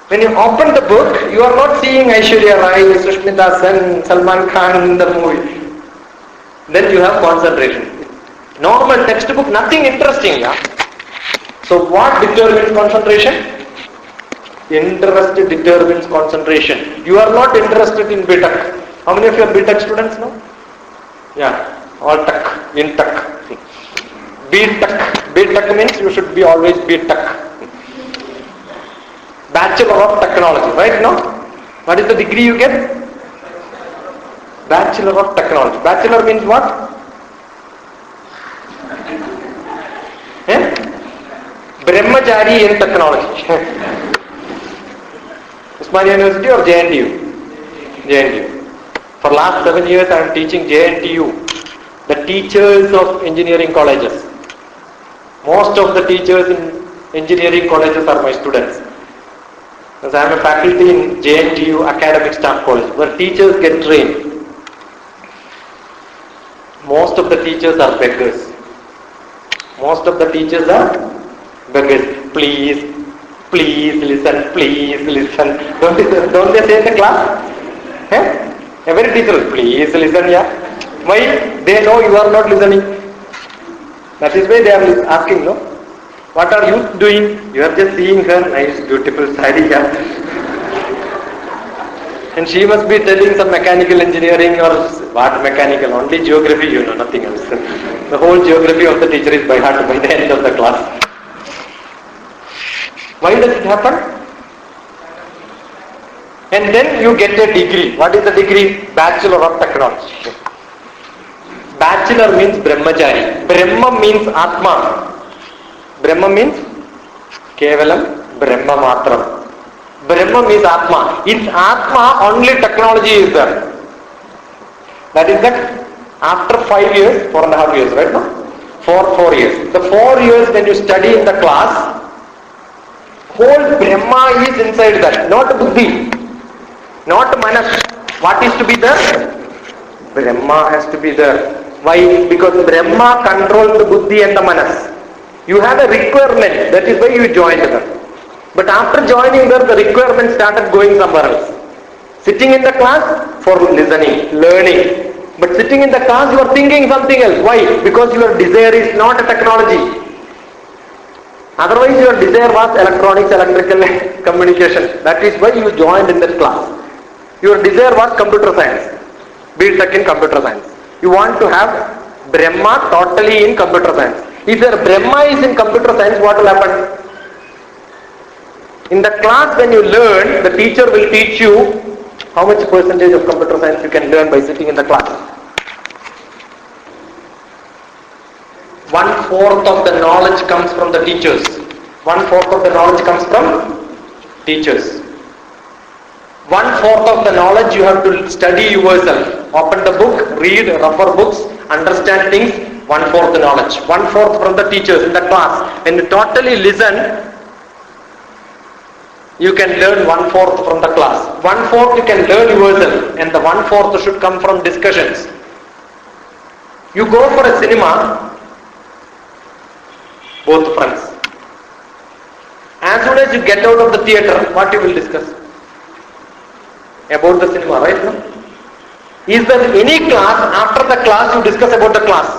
When you open the book, you are not seeing Aishwarya Rai, Sushmita Sen, Salman Khan in the movie. Then you have concentration. Normal textbook, nothing interesting. Yeah? So what determines concentration? Interest determines concentration. You are not interested in BTech. How many of you are BTech students now? Yeah, all tech, in tech. BTech. BTech means you should be always BTech. Bachelor of Technology, right now? What is the degree you get? Bachelor of Technology. Bachelor means what? Brahmachari in Technology. Usmania University or JNTU? JNTU. For last 7 years I am teaching JNTU, the teachers of engineering colleges. Most of the teachers in engineering colleges are my students. Because I am a faculty in JNTU Academic Staff College, where teachers get trained. Most of the teachers are beggars. Most of the teachers are beggars. Please listen, please listen. Don't they say in the class? Every teacher, please listen, yeah. Why? They know you are not listening. That is why they are asking, no? What are you doing? You are just seeing her nice, beautiful sari, yeah. And she must be telling some mechanical engineering or what mechanical, only geography, you know, nothing else. The whole geography of the teacher is by heart by the end of the class. Why does it happen? And then you get a degree. What is the degree? Bachelor of Technology. Bachelor means Brahmachari. Brahma means Atma. Brahma means Kevalam Brahma Matram. Brahma means Atma. In Atma only technology is there. That is that after 5 years, 4.5 years, right now? 4 years. The 4 years when you study in the class, whole Brahma is inside that, not Buddhi, not Manas. What is to be there? Brahma has to be there. Why? Because Brahma controls the Buddhi and the Manas. You have a requirement, that is why you joined them. But after joining there, the requirement started going somewhere else. Sitting in the class for listening, learning. But sitting in the class, you are thinking something else. Why? Because your desire is not a technology. Otherwise, your desire was electronics, electrical communication. That is why you joined in that class. Your desire was computer science. B.Tech in computer science. You want to have Brahma totally in computer science. If your Brahma is in computer science, what will happen? In the class when you learn, the teacher will teach you how much percentage of computer science you can learn by sitting in the class. 1/4 of the knowledge comes from the teachers. 1/4 of the knowledge comes from teachers. 1/4 of the knowledge you have to study yourself. Open the book, read, refer books, understand things. 1/4 the knowledge. 1/4 from the teachers in the class. When you totally listen, you can learn 1/4 from the class. 1/4 you can learn yourself, and the 1/4 should come from discussions. You go for a cinema, both friends. As soon as you get out of the theatre, what you will discuss? About the cinema, right now? Is there any class, after the class you discuss about the class?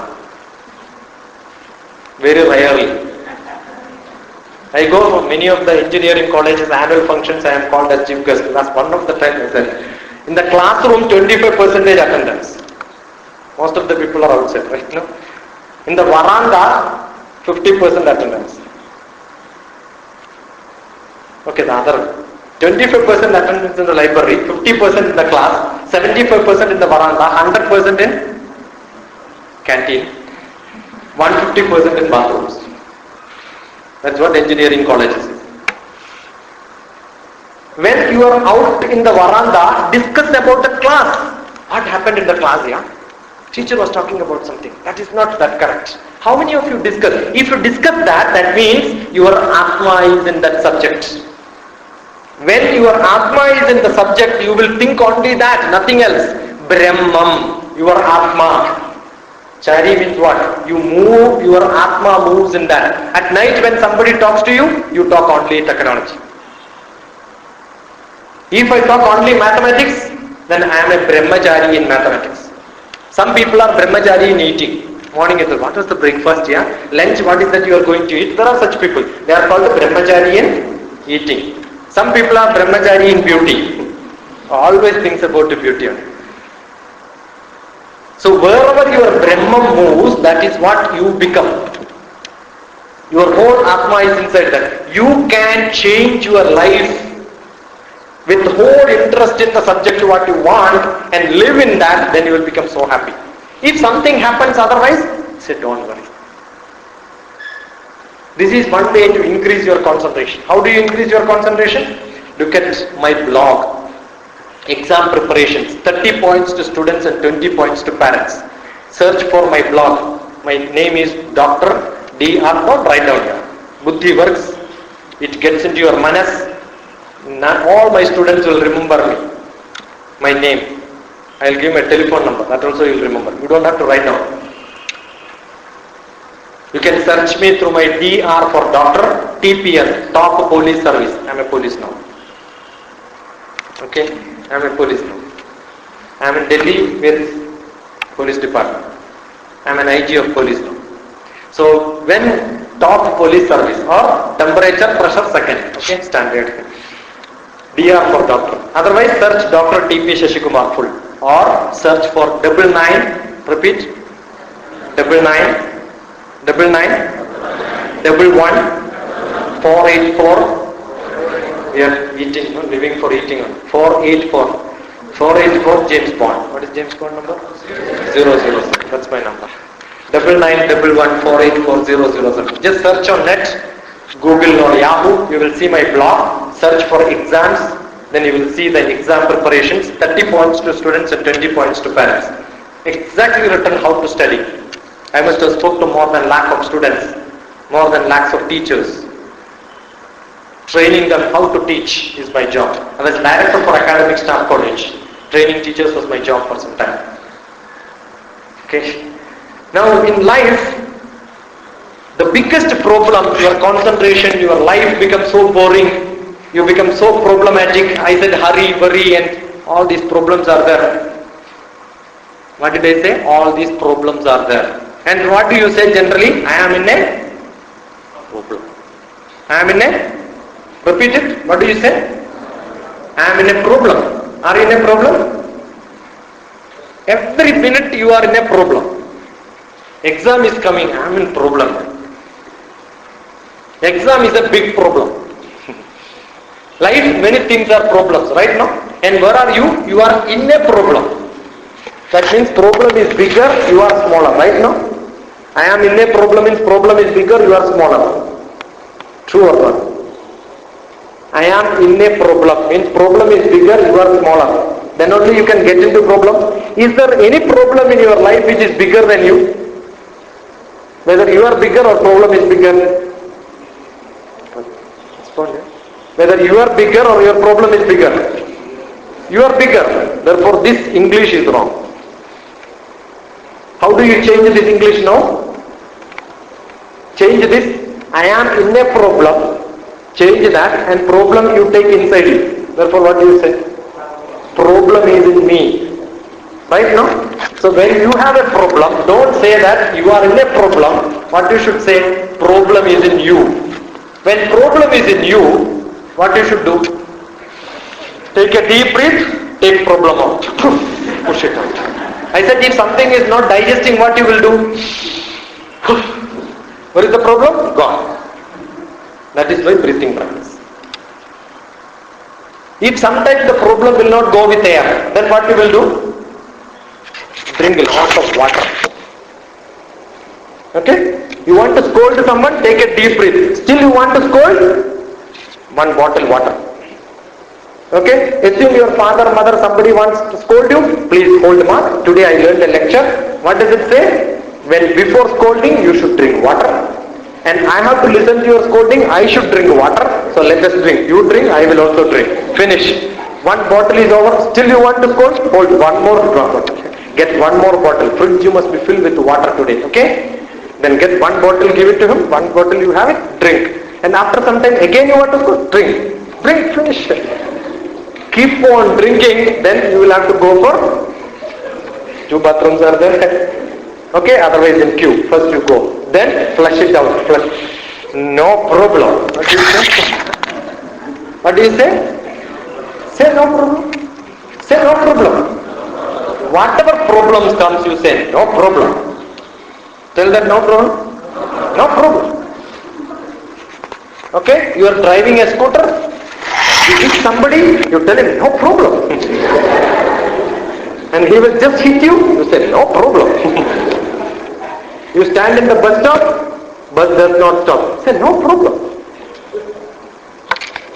Very rarely. I go for many of the engineering colleges annual functions. I am called as chief guest. That's one of the times I said. In the classroom, 25% attendance. Most of the people are outside, right now. In the veranda, 50% attendance. Okay, the other 25% attendance in the library, 50% in the class, 75% in the veranda, 100% in canteen, 150% in bathrooms. That's what engineering colleges is. When you are out in the veranda, discuss about the class. What happened in the class, yeah? Teacher was talking about something. That is not that correct. How many of you discuss? If you discuss that, that means your Atma is in that subject. When your Atma is in the subject, you will think only that, nothing else. Brahmam, your Atma. Chari means what? You move, your Atma moves in that. At night when somebody talks to you, you talk only technology. If I talk only mathematics, then I am a Brahmachari in mathematics. Some people are Brahmachari in eating. Morning is what was the breakfast, yeah? Lunch, what is that you are going to eat? There are such people. They are called Brahmachari in eating. Some people are Brahmachari in beauty. Always thinks about the beauty only. So wherever your Brahma moves, that is what you become. Your whole Atma is inside that. You can change your life with whole interest in the subject what you want and live in that, then you will become so happy. If something happens otherwise, say don't worry. This is one way to increase your concentration. How do you increase your concentration? Look at my blog. Exam preparations, 30 points to students and 20 points to parents. Search for my blog. My name is Dr. DrTPS. Write down here. Buddhi works. It gets into your manas. All my students will remember me. My name. I will give my telephone number. That also you will remember. You don't have to write down. You can search me through my DR for DrTPS, Top Police Service. I am a police now. Okay? I am a police now. I am in Delhi with police department. I am an IG of police now. So when Top Police Service or temperature pressure second, okay, standard. DR for doctor. Otherwise search Dr. TP Shashikumar full or search for 99, repeat, 99, 11, 484. We are eating, living for eating. 484 James Bond. What is James Bond number? 007. That's my number. 9911484007. Just search on net, Google or Yahoo. You will see my blog. Search for exams. Then you will see the exam preparations. 30 points to students and 20 points to parents. Exactly written how to study. I must have spoke to more than lakh of students, more than lakhs of teachers. Training them how to teach is my job. I was director for academic staff college. Training teachers was my job for some time. Okay. Now in life, the biggest problem, your concentration, your life becomes so boring, you become so problematic. I said hurry, worry and all these problems are there. What did I say? All these problems are there. And what do you say generally? I am in a problem. I am in a, repeat it. What do you say? I am in a problem. Are you in a problem? Every minute you are in a problem. Exam is coming, I am in problem. Exam is a big problem. Life, many things are problems, right now? And where are you? You are in a problem. That means problem is bigger, you are smaller, right now? I am in a problem means problem is bigger, you are smaller. True or not? I am in a problem means problem is bigger, you are smaller. Then only you can get into problem. Is there any problem in your life which is bigger than you? Whether you are bigger or problem is bigger. Whether you are bigger or your problem is bigger. You are bigger. Therefore this English is wrong. How do you change this English now? Change this. I am in a problem. Change that and problem you take inside you. Therefore what do you say? Problem is in me. Right now? So when you have a problem, don't say that you are in a problem. What you should say? Problem is in you. When problem is in you, what you should do? Take a deep breath, take problem out. Push it out. I said if something is not digesting, what you will do? What is the problem? Gone. That is why breathing practice. If sometimes the problem will not go with air, then what you will do? Drink a lot of water. Okay? You want to scold someone, take a deep breath. Still you want to scold? 1 bottle water. Okay? Assume your father, mother, somebody wants to scold you. Please hold mark. Today I learned a lecture. What does it say? When before scolding, you should drink water. And I have to listen to your scolding. I should drink water. So let us drink. You drink, I will also drink. Finish. 1 bottle is over. Still you want to scold? Hold 1 more drop. Get 1 more bottle. Fridge you must be filled with water today. Okay? Then get 1 bottle, give it to him. 1 bottle you have it, drink. And after some time again you want to go, drink. Drink, finish. Keep on drinking, then you will have to go for 2 bathrooms are there. Okay, otherwise in queue. First you go. Then flush it out. Flush. No problem. What do you say? What do you say? Say no problem. Say no problem. Whatever problems comes, you say no problem. Tell that no problem. No problem. Okay? You are driving a scooter. You hit somebody, you tell him, no problem. And he will just hit you, you say, no problem. You stand in the bus stop, bus does not stop. Say, no problem.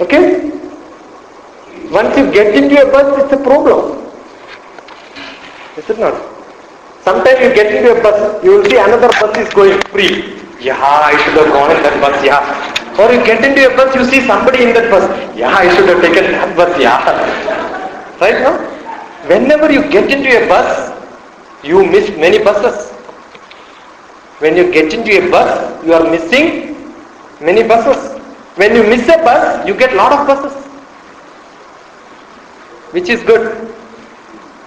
Okay? Once you get into a bus, it's a problem. Is it not? Sometimes you get into a bus, you will see another bus is going free. Yeah, I should have gone in that bus, yeah. Or you get into a bus, you see somebody in that bus. Yeah, I should have taken that bus, yeah. Right now? Whenever you get into a bus, you miss many buses. When you get into a bus, you are missing many buses. When you miss a bus, you get lot of buses. Which is good.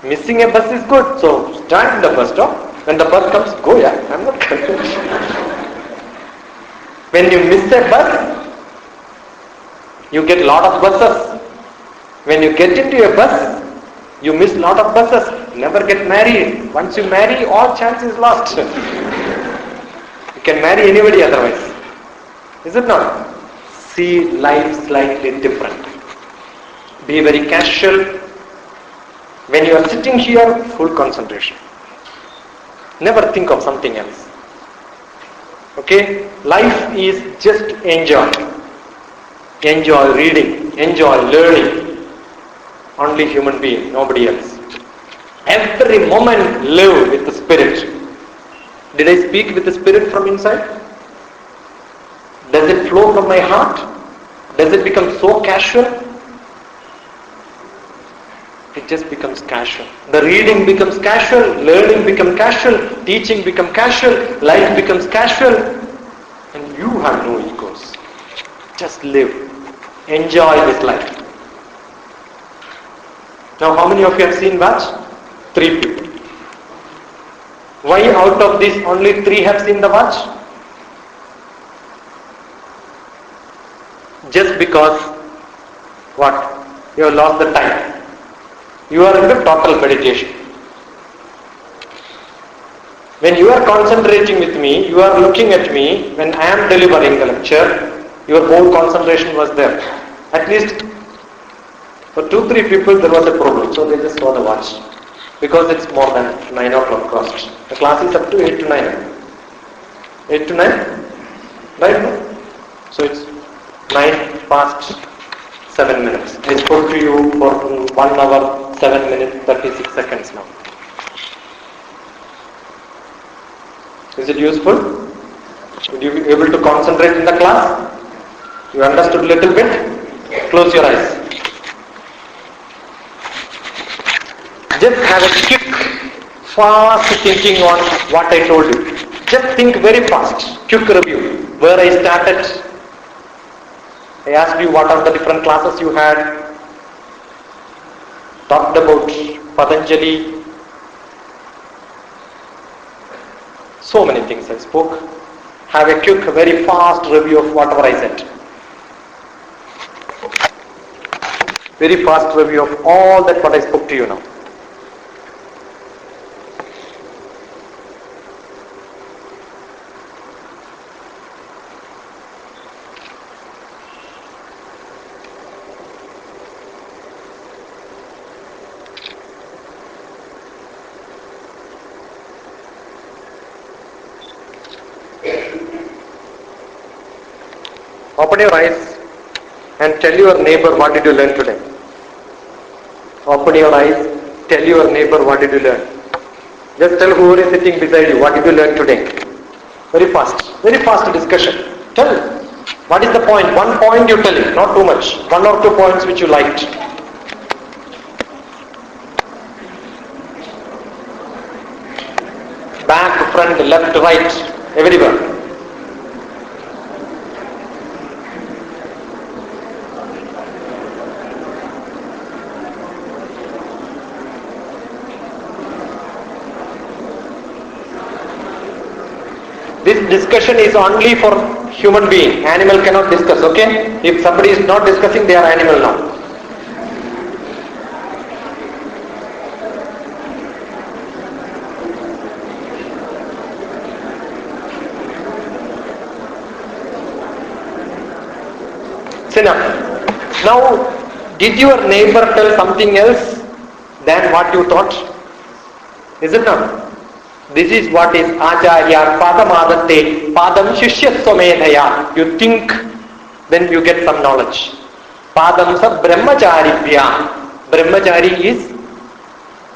Missing a bus is good. So stand in the bus stop. When the bus comes, go, yeah. I'm not confused. When you miss a bus, you get lot of buses. When you get into a bus, you miss lot of buses. Never get married. Once you marry, all chance is lost. You can marry anybody otherwise. Is it not? See life slightly different. Be very casual. When you are sitting here, full concentration. Never think of something else. Okay? Life is just enjoy. Enjoy reading. Enjoy learning. Only human being, nobody else. Every moment live with the spirit. Did I speak with the spirit from inside? Does it flow from my heart? Does it become so casual? It just becomes casual. The reading becomes casual, learning becomes casual, teaching becomes casual, life becomes casual, and you have no egos. Just live. Enjoy this life. Now how many of you have seen watch? 3 people. Why out of this only 3 have seen the watch? Just because what? You have lost the time. You are in the total meditation. When you are concentrating with me, you are looking at me, when I am delivering the lecture, your whole concentration was there. At least for 2-3 people there was a problem, so they just saw the watch. Because it's more than 9 o'clock crossed. The class is up to 8 to 9. 8 to 9? Right? So it's 9 past 7 minutes. I spoke to you for 1 hour, 7 minutes, 36 seconds now. Is it useful? Would you be able to concentrate in the class? You understood a little bit? Close your eyes. Just have a quick, fast thinking on what I told you. Just think very fast. Quick review. Where I started. I asked you what are the different classes you had. Talked about Patanjali. So many things I spoke. Have a quick, very fast review of whatever I said. Very fast review of all that what I spoke to you now. Open your eyes and tell your neighbor what did you learn today. Open your eyes, tell your neighbor what did you learn. Just tell whoever is sitting beside you what did you learn today. Very fast discussion. Tell. What is the point? One point you tell him, not too much. 1 or 2 points which you liked. Back, front, left, right, everywhere. This discussion is only for human being. Animal cannot discuss, okay? If somebody is not discussing, they are animal now. It's enough. Now, Did your neighbor tell something else than what you thought? Is it not? This is what is Acharya Padamadatte Padam Shishyaswamedhaya. You think, then you get some knowledge. Padam sa Brahmacharibhya. Brahmachari is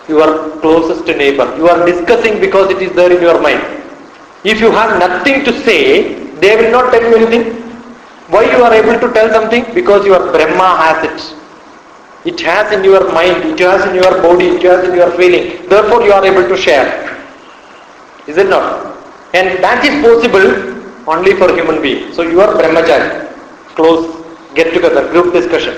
your closest neighbor. You are discussing because it is there in your mind. If you have nothing to say, they will not tell you anything. Why you are able to tell something? Because your Brahma has it. It has in your mind, it has in your body, it has in your feeling. Therefore you are able to share. Is it not? And that is possible only for human beings. So you are Brahmachari. Close, get together, group discussion.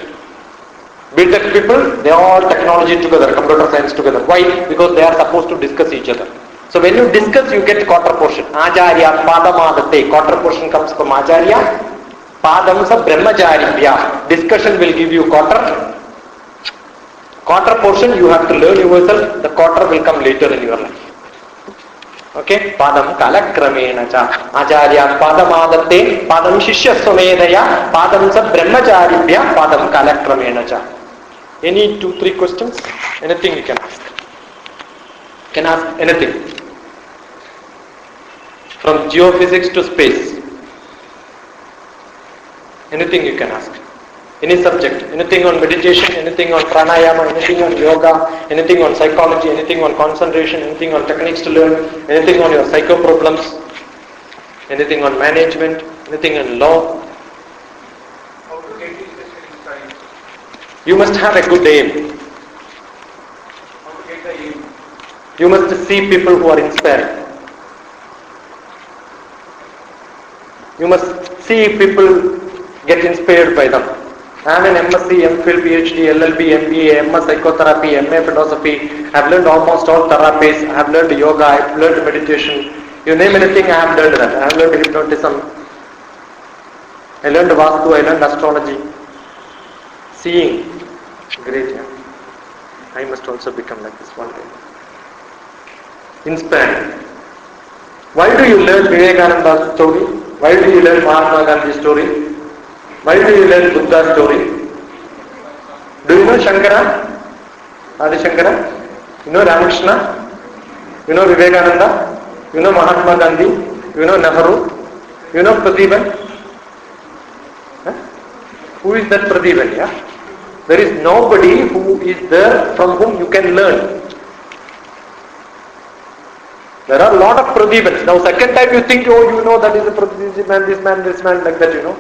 B.Tech people, they are all technology together, computer science together. Why? Because they are supposed to discuss each other. So when you discuss, you get quarter portion. Acharya Padamadatte. Quarter portion comes from Acharya. Padam sa Brahmacharibhya. Discussion will give you quarter. Quarter portion you have to learn yourself. The quarter will come later in your life. Okay? Padam kalakramena cha. Acharya Padamadatte Padam Shishyaswamedhaya Padam sa Brahmacharibhya Padam kalakramena cha. Any 2-3 questions? Anything you can ask. You can ask anything. From geophysics to space. Anything you can ask. Any subject. Anything on meditation, anything on pranayama, anything on yoga, anything on psychology, anything on concentration, anything on techniques to learn, anything on your psycho problems, anything on management, anything on law. How to get interested in science? You must have a good aim. How to get the aim? You must see people who are inspiring. You must see people get inspired by them. I am an MSc, MPhil, PhD, LLB, MBA, MS Psychotherapy, MA Philosophy. I have learned almost all therapies. I have learned yoga, I have learned meditation. You name anything, I have learned that. I have learned hypnotism. I learned Vastu, I learned astrology. Seeing. Great, yeah. I must also become like this one day. Inspiring. Why do you learn Vivekananda's story? Why do you learn Mahatma Gandhi's story? Why do you learn Buddha's story? Do you know Shankara? Adi Shankara? You know Ramakrishna? You know Vivekananda? You know Mahatma Gandhi? You know Nehru? You know Pratibhan? Huh? Who is that Pratibhan? Yeah? There is nobody who is there from whom you can learn. There are a lot of Pratibhans. Now second time you think, oh, you know that is a Pratibhan, this man, like that, you know.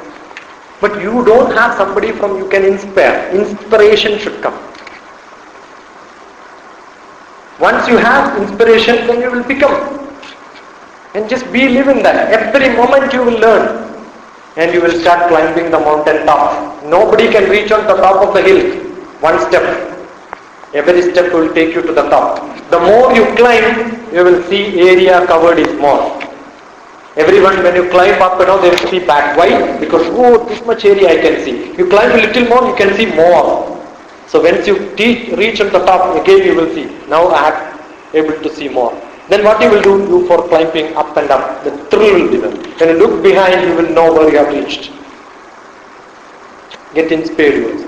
But you don't have somebody from you can inspire. Inspiration should come. Once you have inspiration, then you will become. And just live in that. Every moment you will learn. And you will start climbing the mountain top. Nobody can reach on the top of the hill. One step. Every step will take you to the top. The more you climb, you will see area covered is more. Everyone, when you climb up, they will see back. Why? Because, oh, this much area I can see. You climb a little more, you can see more. So once you reach on the top, again you will see. Now I am able to see more. Then what you will do? You for climbing up and up. The thrill will be there. When you look behind, you will know where you have reached. Get inspired.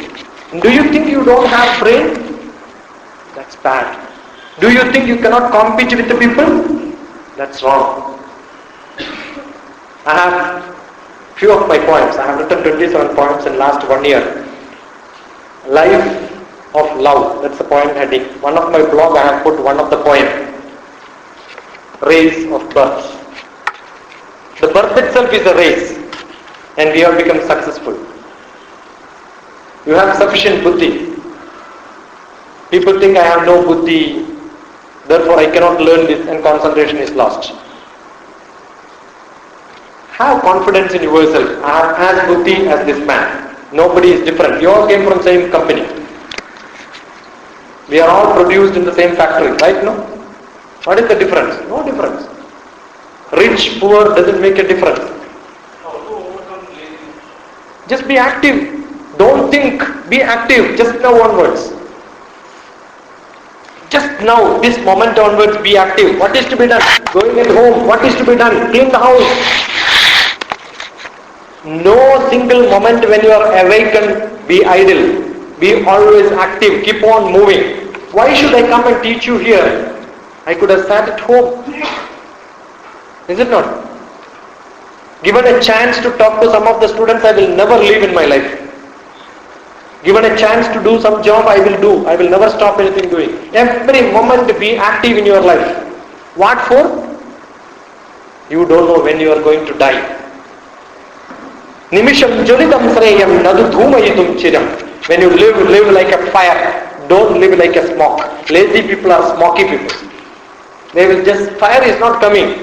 Do you think you don't have brain? That's bad. Do you think you cannot compete with the people? That's wrong. I have few of my poems. I have written 27 poems in last 1 year. Life of Love. That's the poem heading. One of my blog I have put one of the poem. Race of birth. The birth itself is a race. And we have become successful. You have sufficient buddhi. People think I have no buddhi. Therefore I cannot learn this and concentration is lost. Have confidence in yourself. I have as buddhi as this man. Nobody is different. You all came from same company. We are all produced in the same factory, right? No? What is the difference? No difference. Rich, poor doesn't make a difference. Just be active. Don't think. Be active. Just now onwards. Just now, this moment onwards, be active. What is to be done? Going at home. What is to be done? Clean the house. No single moment when you are awakened, be idle. Be always active. Keep on moving. Why should I come and teach you here? I could have sat at home. Is it not? Given a chance to talk to some of the students, I will never leave in my life. Given a chance to do some job, I will do. I will never stop anything doing. Every moment be active in your life. What for? You don't know when you are going to die. Nimisham jolitam sreyam nadu dhumayitum chiram. When you live like a fire. Don't live like a smoke. Lazy people are smoky people. They will just, fire is not coming.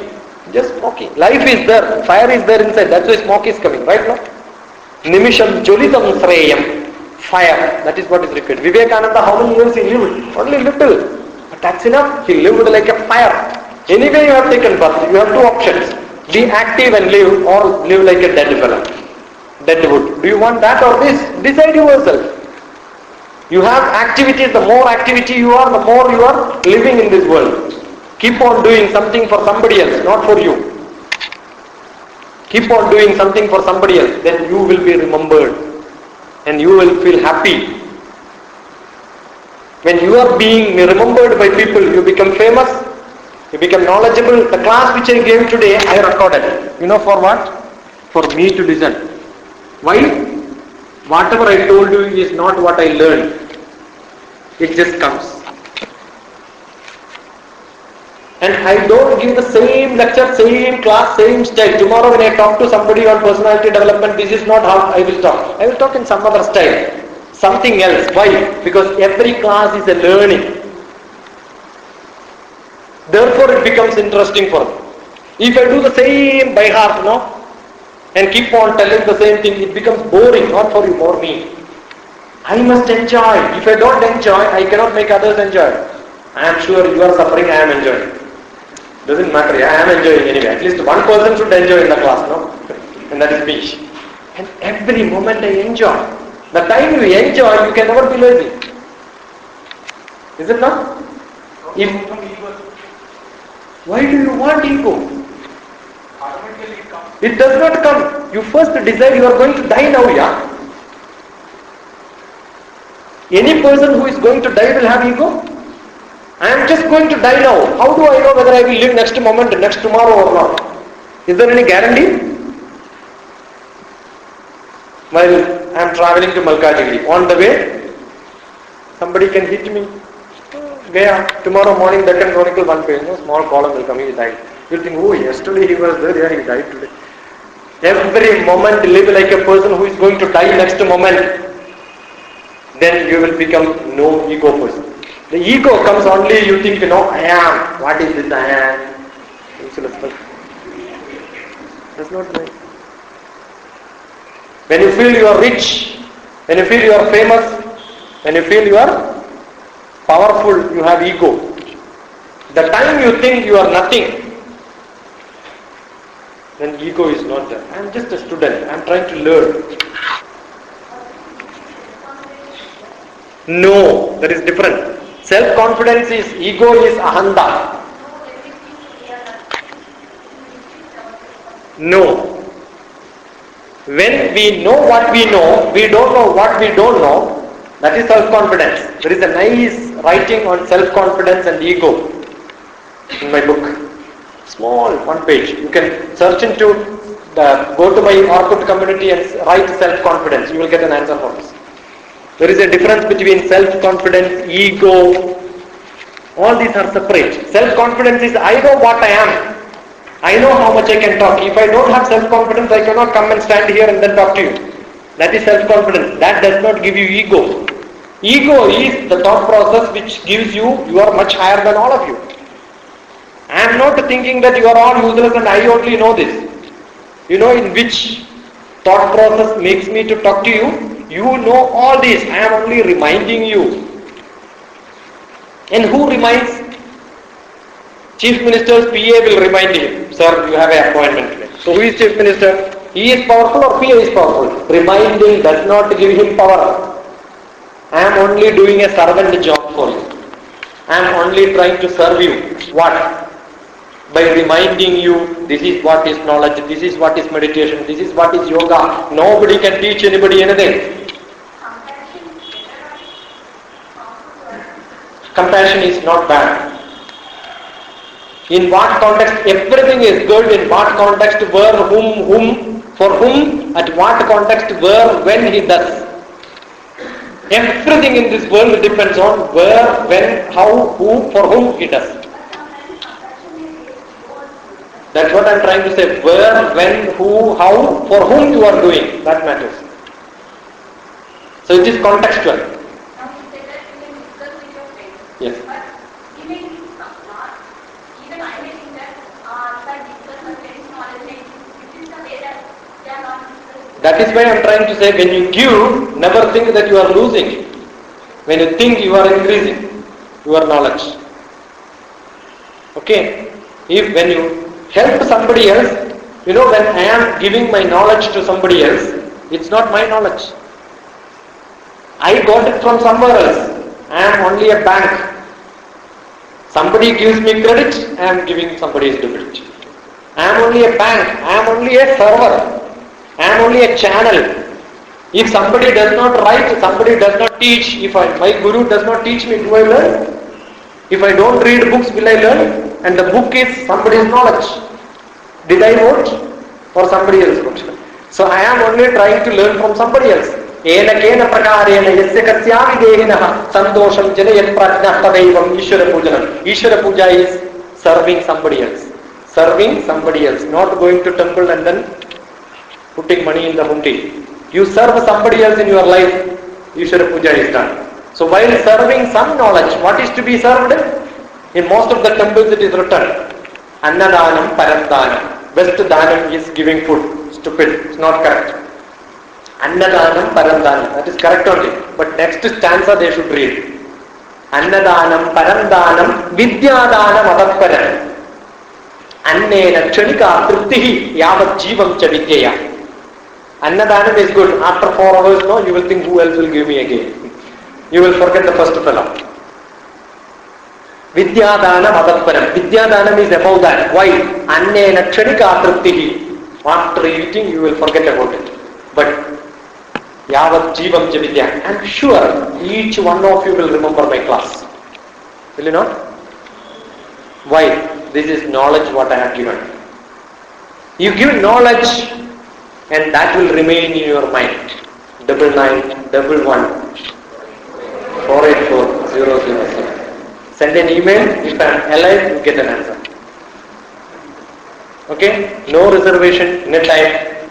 Just smoking. Life is there. Fire is there inside. That's why smoke is coming. Right now? Nimisham jolitam sreyam. Fire. That is what is repeated. Vivekananda, how many years he lived? Only little. But that's enough. He lived like a fire. Anyway you have taken birth. You have two options. Be active and live, or live like a dead fellow. Dead wood. Do you want that or this? Decide yourself. You have activities. The more activity you are, the more you are living in this world. Keep on doing something for somebody else, not for you. Keep on doing something for somebody else. Then you will be remembered. And you will feel happy. When you are being remembered by people, you become famous, you become knowledgeable. The class which I gave today, I recorded. You know for what? For me to listen. Why? Whatever I told you is not what I learned. It just comes. And I don't give the same lecture, same class, same style. Tomorrow when I talk to somebody on personality development, this is not how I will talk. I will talk in some other style. Something else. Why? Because every class is a learning. Therefore it becomes interesting for me. If I do the same by heart, and keep on telling the same thing, it becomes boring, not for you, for me. I must enjoy. If I don't enjoy, I cannot make others enjoy. I am sure you are suffering, I am enjoying. Doesn't matter, I am enjoying anyway. At least one person should enjoy in the class, and that is me. And every moment I enjoy. The time you enjoy, you can never be lazy. Is it not? Why do you want ego? It does not come. You first decide you are going to die now, yeah? Any person who is going to die will have ego? I am just going to die now. How do I know whether I will live next moment, next tomorrow or not? Is there any guarantee? While I am traveling to Malkajgiri, on the way, somebody can hit me. Gaya, tomorrow morning that can chronicle one page, small column will come, he died. You think, oh, yesterday he was there, yeah, he died today. Every moment live like a person who is going to die next moment. Then you will become no ego person. The ego comes only you think, I am. What is this I am? That's not right. When you feel you are rich, when you feel you are famous, when you feel you are powerful, you have ego. The time you think you are nothing, then ego is not there. I am just a student. I am trying to learn. No, that is different. Self-confidence is, ego is ahanta. No. When we know what we know, we don't know what we don't know, that is self-confidence. There is a nice writing on self-confidence and ego in my book. Small, one page. You can search into, go to my Orkut community and write self-confidence. You will get an answer for this. There is a difference between self-confidence, ego. All these are separate. Self-confidence is, I know what I am. I know how much I can talk. If I don't have self-confidence, I cannot come and stand here and then talk to you. That is self-confidence. That does not give you ego. Ego is the thought process which gives you are much higher than all of you. I am not thinking that you are all useless and I only know this. You know in which thought process makes me to talk to you? You know all this. I am only reminding you. And who reminds? Chief Minister's PA will remind him, sir, you have an appointment today. So who is Chief Minister? He is powerful or PA is powerful? Reminding does not give him power. I am only doing a servant job for you. I am only trying to serve you. What? By reminding you, this is what is knowledge, this is what is meditation, this is what is yoga. Nobody can teach anybody anything. compassion is not bad. In what context everything is good, in what context, where, whom, for whom, at what context, where, when he does. Everything in this world depends on where, when, how, who, for whom he does. That's what I'm trying to say. Where, when, who, how, for whom you are doing, that matters. So it is contextual. Now you say that you can discuss with your friends. Yes. But you may think not. Even I may think that if I discuss my friends' knowledge, this is the way that they are not discussing. That is why I'm trying to say, when you give, never think that you are losing. When you think, you are increasing your knowledge. Okay? When you help somebody else, when I am giving my knowledge to somebody else, it's not my knowledge. I got it from somewhere else. I am only a bank. Somebody gives me credit, I am giving somebody else debit. I am only a bank. I am only a server. I am only a channel. If somebody does not write, somebody does not teach, my guru does not teach me, do I learn? If I don't read books, will I learn? And the book is somebody's knowledge. Did I wrote? Or somebody else wrote? So I am only trying to learn from somebody else. Ena kena prakarena yasya kasyami dehinah santosham janayat prajnah tadaivam Ishvara pujanam. Ishvara puja is serving somebody else. Serving somebody else. Not going to temple and then putting money in the hundi. You serve somebody else in your life, Ishvara puja is done. So while serving some knowledge, what is to be served? In most of the temples it is written, Annadanam Paramdanam. Best danam is giving food. Stupid. It's not correct. Annadanam Paramdanam. That is correct only. But next stanza they should read. Annadanam Paramdanam Vidyadanam Adatparam. Annena Kshanika Triptihi Yavat Jivam Cha Vidyaya. Annadanam is good. After 4 hours, no, you will think who else will give me again. You will forget the first fellow. Vidyadanam Adatparam. Vidyadanam is above that. Why? Annena Kshanika Triptihi. After eating, you will forget about it. But Yavat Jivam Cha Vidya. I am sure each one of you will remember my class. Will you not? Why? This is knowledge what I have given. You give knowledge and that will remain in your mind. 9911 484 007. Send an email. If I am alive, you get an answer. Okay? No reservation, anytime.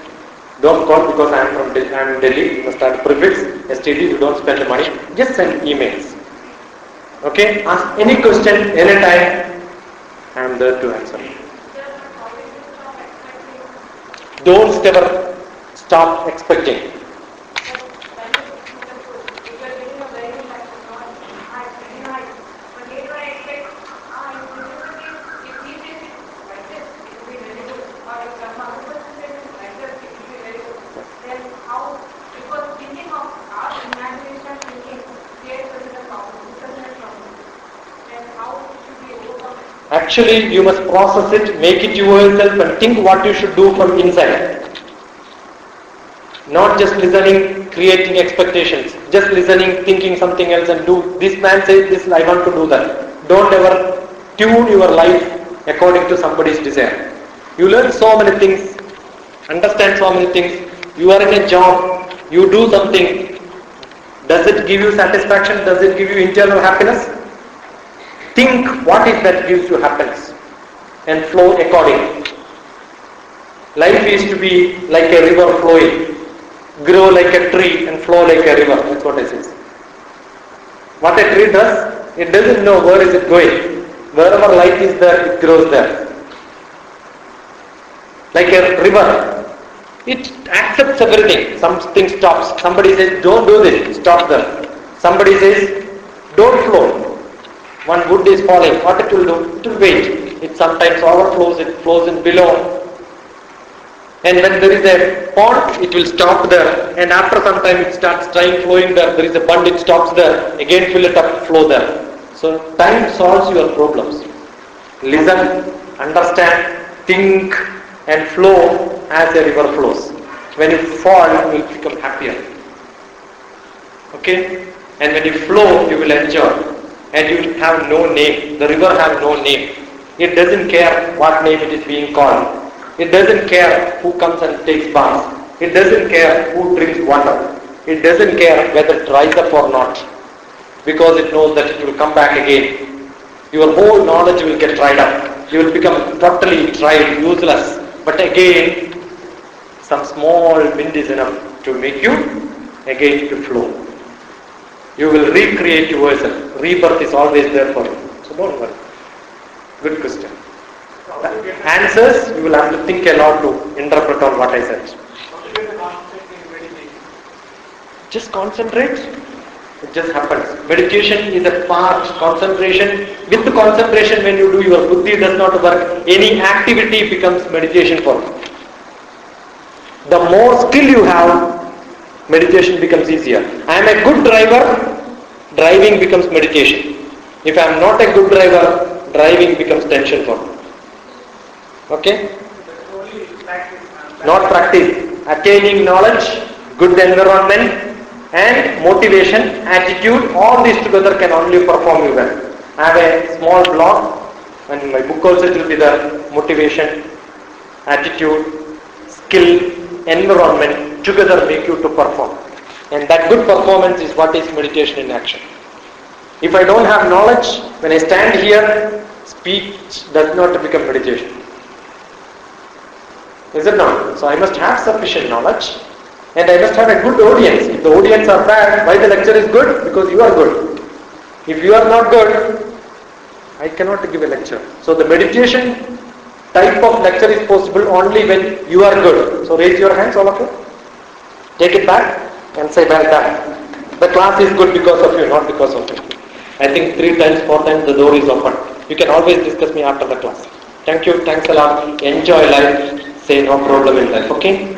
Don't call because I am in Delhi. You must have prefix. STD, you don't spend the money. Just send emails. Okay? Ask any question, anytime. I am there to answer. Don't ever stop expecting. Actually, you must process it, make it yourself and think what you should do from inside. Not just listening, creating expectations. Just listening, thinking something else and do. This man says this, I want to do that. Don't ever tune your life according to somebody's desire. You learn so many things, understand so many things. You are in a job, you do something. Does it give you satisfaction? Does it give you internal happiness? Think what is that gives you happiness and flow accordingly. Life is to be like a river flowing. Grow like a tree and flow like a river. That's what it says. What a tree does, it doesn't know where is it going. Wherever life is there, it grows there. Like a river, it accepts everything. Something stops. Somebody says, don't do this, stop there. Somebody says, don't flow. One wood is falling, what it will do? It will wait. It sometimes overflows, it flows in below. And when there is a pond, it will stop there. And after some time it starts flowing there. There is a pond, it stops there. Again fill it up, flow there. So time solves your problems. Listen, understand, think and flow as a river flows. When you fall, you will become happier. Okay? And when you flow, you will enjoy. and you will have no name. The river has no name. It doesn't care what name it is being called. It doesn't care who comes and takes baths. It doesn't care who drinks water. It doesn't care whether it dries up or not, because it knows that it will come back again. Your whole knowledge will get dried up. You will become totally dried, useless. But again, some small wind is enough to make you again to flow. You will recreate yourself. Rebirth is always there for you. So don't worry. Good question. The answers, you will have to think a lot to interpret on what I said. Just concentrate. It just happens. Meditation is a part. Concentration. With the concentration, when you do, your buddhi does not work. Any activity becomes meditation for you. The more skill you have, meditation becomes easier. I am a good driver, driving becomes meditation. If I am not a good driver, driving becomes tension for me. Okay? Not practice. Attaining knowledge, good environment, and motivation, attitude, all these together can only perform you well. I have a small blog, and in my book also it will be the motivation, attitude, skill, environment together make you to perform. And that good performance is what is meditation in action. If I don't have knowledge, when I stand here, speech does not become meditation. Is it not? So I must have sufficient knowledge, and I must have a good audience. If the audience are bad, why the lecture is good? Because you are good. If you are not good, I cannot give a lecture. So the meditation type of lecture is possible only when you are good. So raise your hands, all of you. Take it back and say, well done. The class is good because of you, not because of me. I think 3 times, 4 times the door is open. You can always discuss me after the class. Thank you. Thanks a lot. Enjoy life. Say no problem in life. Okay?